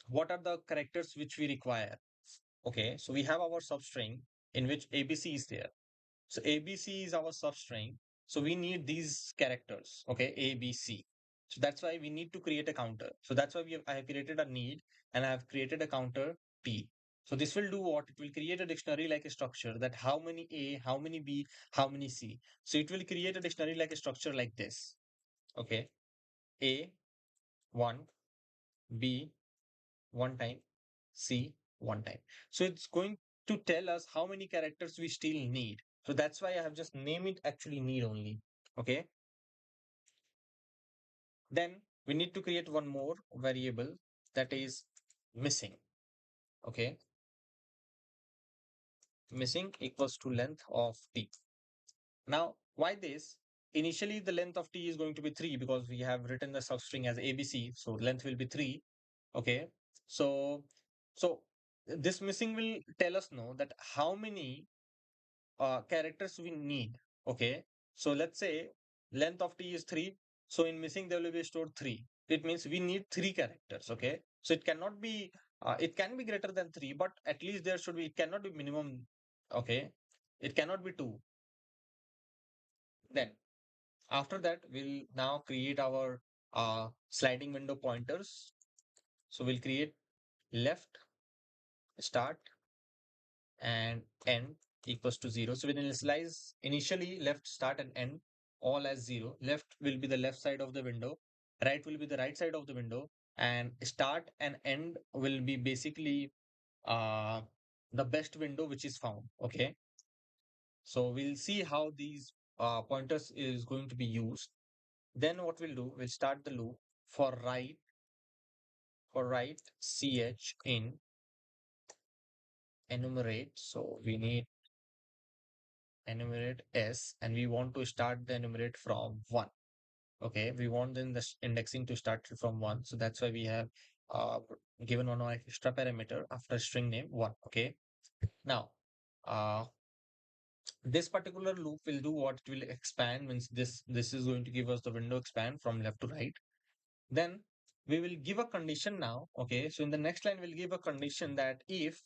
what are the characters which we require? Okay. So we have our substring in which ABC is there. So ABC is our substring. So we need these characters. Okay. ABC. So that's why we need to create a counter. So that's why I have created a need and I have created a counter T. So this will do what? It will create a dictionary like a structure that how many A, how many B, how many C. So it will create a dictionary like a structure like this. Okay. A, 1, B, one time, C, one time. So it's going to tell us how many characters we still need. So that's why I have just named it actually need only. Okay. Then we need to create one more variable that is missing. Okay. Missing equals to length of T. Now, why this? Initially, the length of T is going to be 3 because we have written the substring as ABC. So length will be 3. Okay. So, so this missing will tell us no that how many characters we need. Okay. So let's say length of T is 3. So in missing, there will be stored 3. It means we need 3 characters. Okay. So it cannot be, it can be greater than 3, but at least there should be, it cannot be minimum. Okay. It cannot be 2. Then after that, we'll now create our sliding window pointers. So we'll create left, start, and end equals to 0. So we'll initialize initially left, start, and end all as 0. Left will be the left side of the window, right will be the right side of the window, and start and end will be basically uh, the best window which is found. Okay. So we'll see how these pointers is going to be used. Then what we'll do, we'll start the loop for right ch in enumerate. So we need enumerate s and we want to start the enumerate from 1. Okay, we want then the indexing to start from 1. So that's why we have uh, given one extra parameter after string name 1. Okay, now uh, this particular loop will do what? It will expand, means this is going to give us the window expand from left to right. Then we will give a condition now. Okay, so in the next line we'll give a condition that if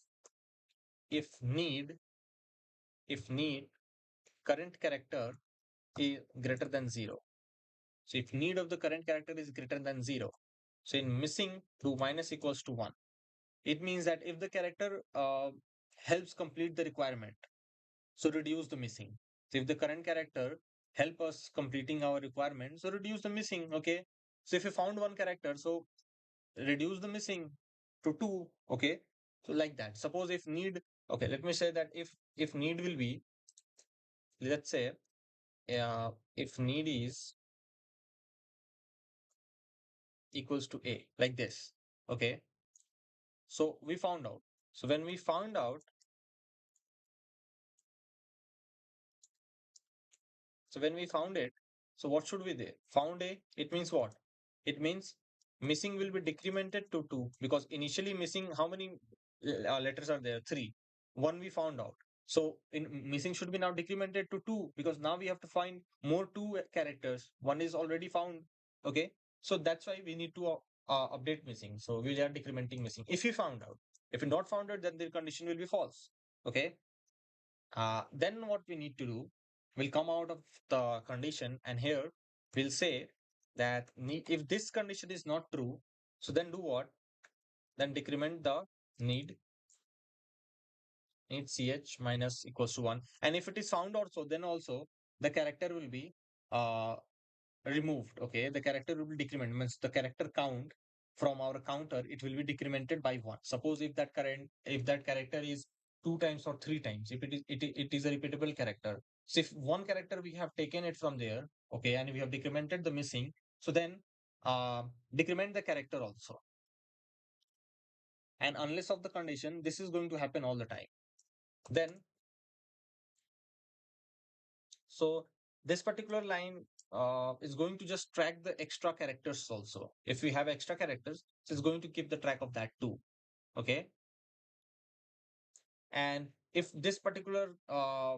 need if need current character is greater than 0. So if need of the current character is greater than 0, so in missing, do minus equals to 1. It means that if the character helps complete the requirement, so reduce the missing. So if the current character help us completing our requirement, so reduce the missing. Okay. So if you found one character, so reduce the missing to 2. Okay. So like that. Suppose if need, okay, let me say that if need will be, let's say, if need is equals to a, like this. Okay. So we found out. So when we found out, so when we found it, so what should we do? Found a, it means what? It means missing will be decremented to 2 because initially missing how many letters are there? 3. One we found out. So in missing should be now decremented to 2 because now we have to find more 2 characters. One is already found. Okay. So that's why we need to update missing. So we are decrementing missing. If we found out, if we not found out, then the condition will be false. Okay. Then what we need to do, we'll come out of the condition and here we'll say that if this condition is not true, so then do what? Then decrement the need ch minus equals to 1. And if it is found also, then also the character will be uh, removed. Okay, the character will be decremented, means the character count from our counter, it will be decremented by 1. Suppose if that character is 2 times or 3 times, if it is a repeatable character. So if one character we have taken it from there, okay, and we have decremented the missing, So then decrement the character also. And unless of the condition, this is going to happen all the time. Then, so this particular line is going to just track the extra characters also. If we have extra characters, it's going to keep the track of that too. Okay. And if this particular uh,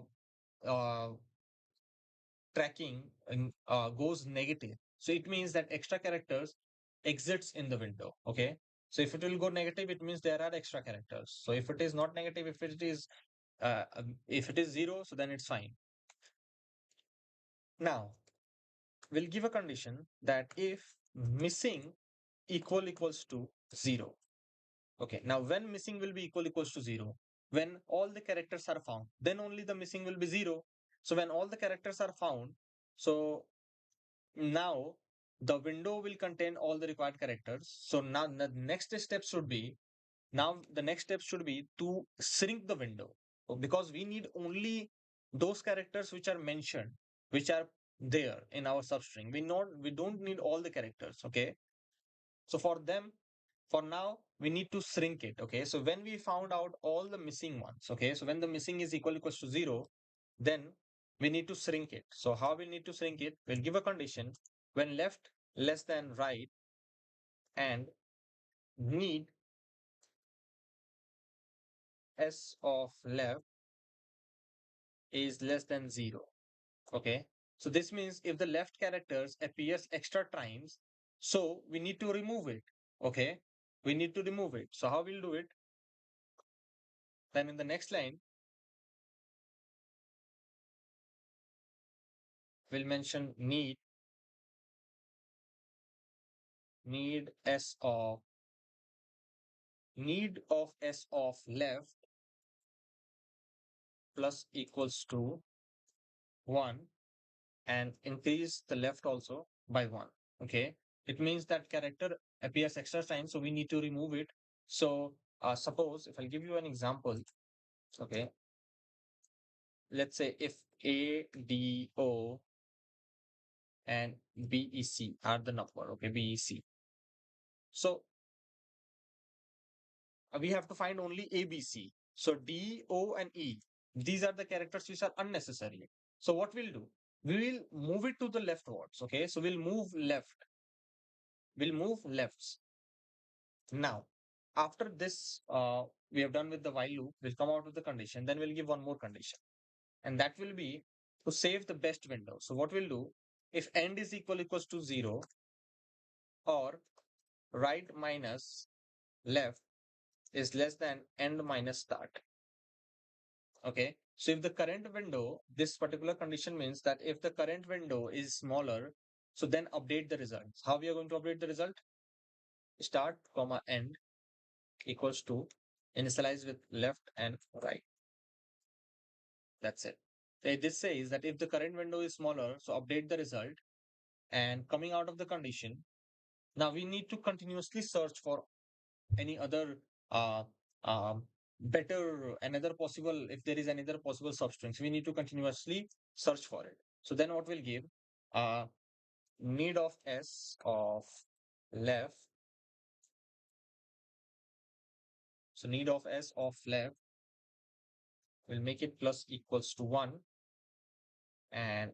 tracking goes negative, so it means that extra characters exits in the window. Okay. So if it will go negative, it means there are extra characters. So if it is not negative, if it is zero, so then it's fine. Now we'll give a condition that if missing equals to zero. Okay. Now when missing will be equals to zero, when all the characters are found, then only the missing will be zero. So when all the characters are found, so now the window will contain all the required characters. So now the next step should be to shrink the window. Because we need only those characters which are mentioned, which are there in our substring. We don't need all the characters. Okay. So for now, we need to shrink it. Okay. So when we found out all the missing ones, okay. So when the missing is equals to zero, then we need to shrink it. So how we need to shrink it? We'll give a condition when left less than right and need s of left is less than zero. Okay. So this means if the left characters appears extra times, so we need to remove it. Okay. We need to remove it. So how we'll do it? Then in the next line, we'll mention need s of s of left plus equals to 1 and increase the left also by 1. Okay. It means that character appears extra times, so we need to remove it. So suppose if I'll give you an example, okay, let's say if A, D, O and B, E, C are the number, okay, B, E, C. So we have to find only A, B, C. So D, O and E, these are the characters which are unnecessary. So what we'll do? We will move it to the leftwards. Okay. So we'll move left. We'll move lefts. Now, after this, we have done with the while loop, we'll come out with the condition, then we'll give one more condition. And that will be to save the best window. So what we'll do, if end is equals to 0 or right minus left is less than end minus start. Okay. So if the current window, this particular condition means that if the current window is smaller, so then update the results. How we are going to update the result? Start comma end equals to initialize with left and right. That's it. This says that if the current window is smaller, so update the result and coming out of the condition. Now we need to continuously search for any other uh, another possible, if there is another possible substrings, we need to continuously search for it. So then what will give uh, need of s of left. So need of s of left will make it plus equals to 1 and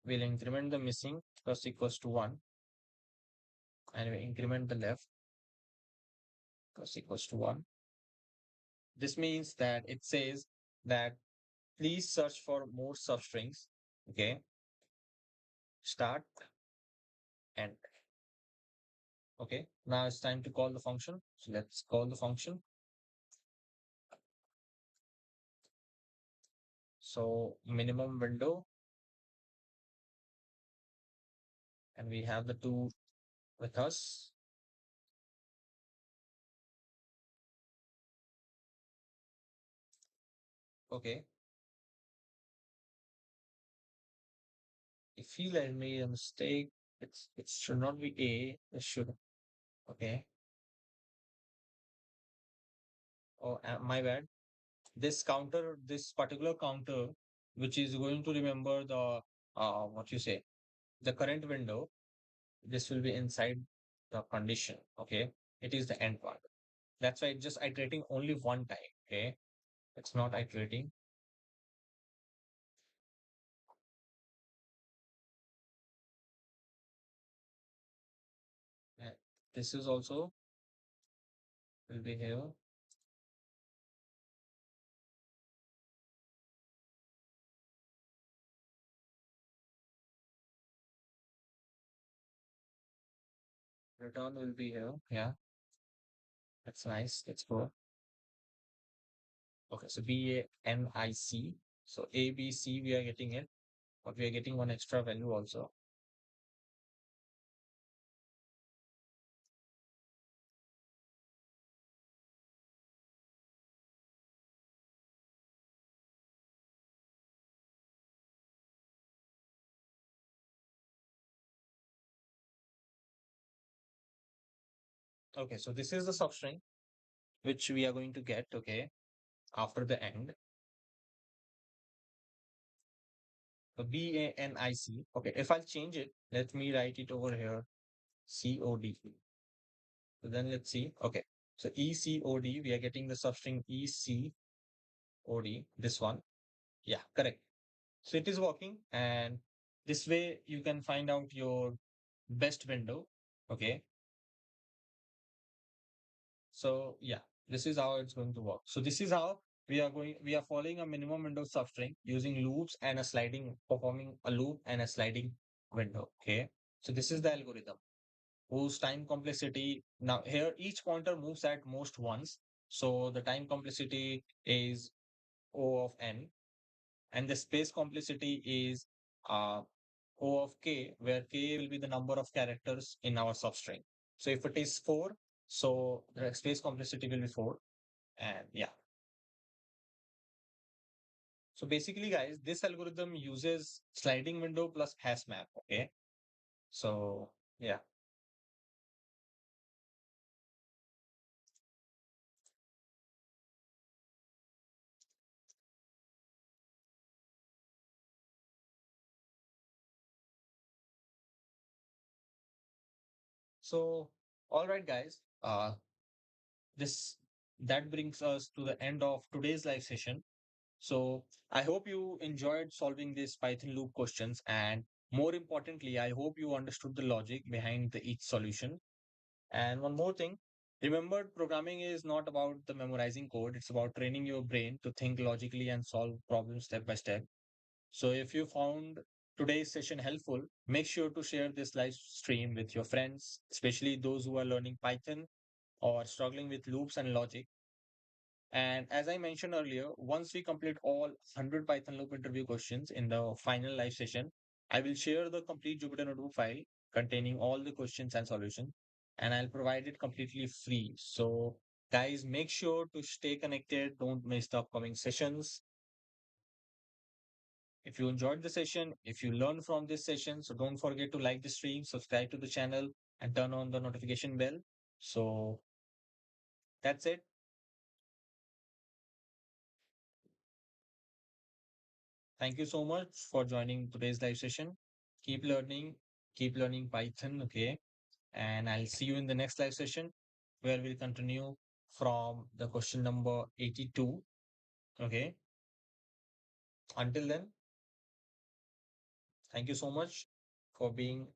we'll increment the missing plus equals to 1 and we increment the left plus equals to 1. This means that it says that please search for more substrings. Okay. Start and okay. Now it's time to call the function. So let's call the function. So minimum window and we have the two with us. Okay. I feel I made a mistake. It should not be A. It should. Okay. Oh, my bad. This particular counter, which is going to remember the what you say, the current window. this will be inside the condition. Okay. It is the end part. That's why it's just iterating only one time. Okay. It's not iterating. Uh, This is also will be here. Return will be here. Yeah. That's nice. Let's go. Okay. So BANIC. So ABC, we are getting it, but we are getting one extra value also. Okay. So this is the substring which we are going to get. Okay. After the end. So BANIC. Okay. If I'll change it, let me write it over here. COD. So then let's see. Okay. So ECOD, we are getting the substring ECOD, this one. Yeah, correct. So it is working, and this way you can find out your best window. Okay. So yeah, this is how it's going to work. So this is how we are following a minimum window substring using loops and a sliding, performing a loop and a sliding window. Okay. So this is the algorithm whose time complexity. Now here each pointer moves at most once. So the time complexity is O of n, and the space complexity is O of k, where k will be the number of characters in our substring. So if it is 4, so the space complexity will be 4. And yeah. So basically, guys, this algorithm uses sliding window plus hash map. Okay. So yeah. So all right, guys. This that brings us to the end of today's live session. So I hope you enjoyed solving these Python loop questions, and more importantly, I hope you understood the logic behind each solution. And one more thing, remember, programming is not about the memorizing code; it's about training your brain to think logically and solve problems step by step. So if you found today's session helpful, make sure to share this live stream with your friends, especially those who are learning Python or struggling with loops and logic. And as I mentioned earlier, once we complete all 100 Python loop interview questions in the final live session, I will share the complete Jupyter Notebook file containing all the questions and solutions, and I'll provide it completely free. So, guys, make sure to stay connected. Don't miss the upcoming sessions. If you enjoyed the session, if you learned from this session, so don't forget to like the stream, subscribe to the channel, and turn on the notification bell. So, that's it. Thank you so much for joining today's live session. Keep keep learning Python, okay? And I'll see you in the next live session where we'll continue from the question number 82, okay? Until then, thank you so much for being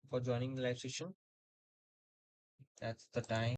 for joining the live session. That's the time.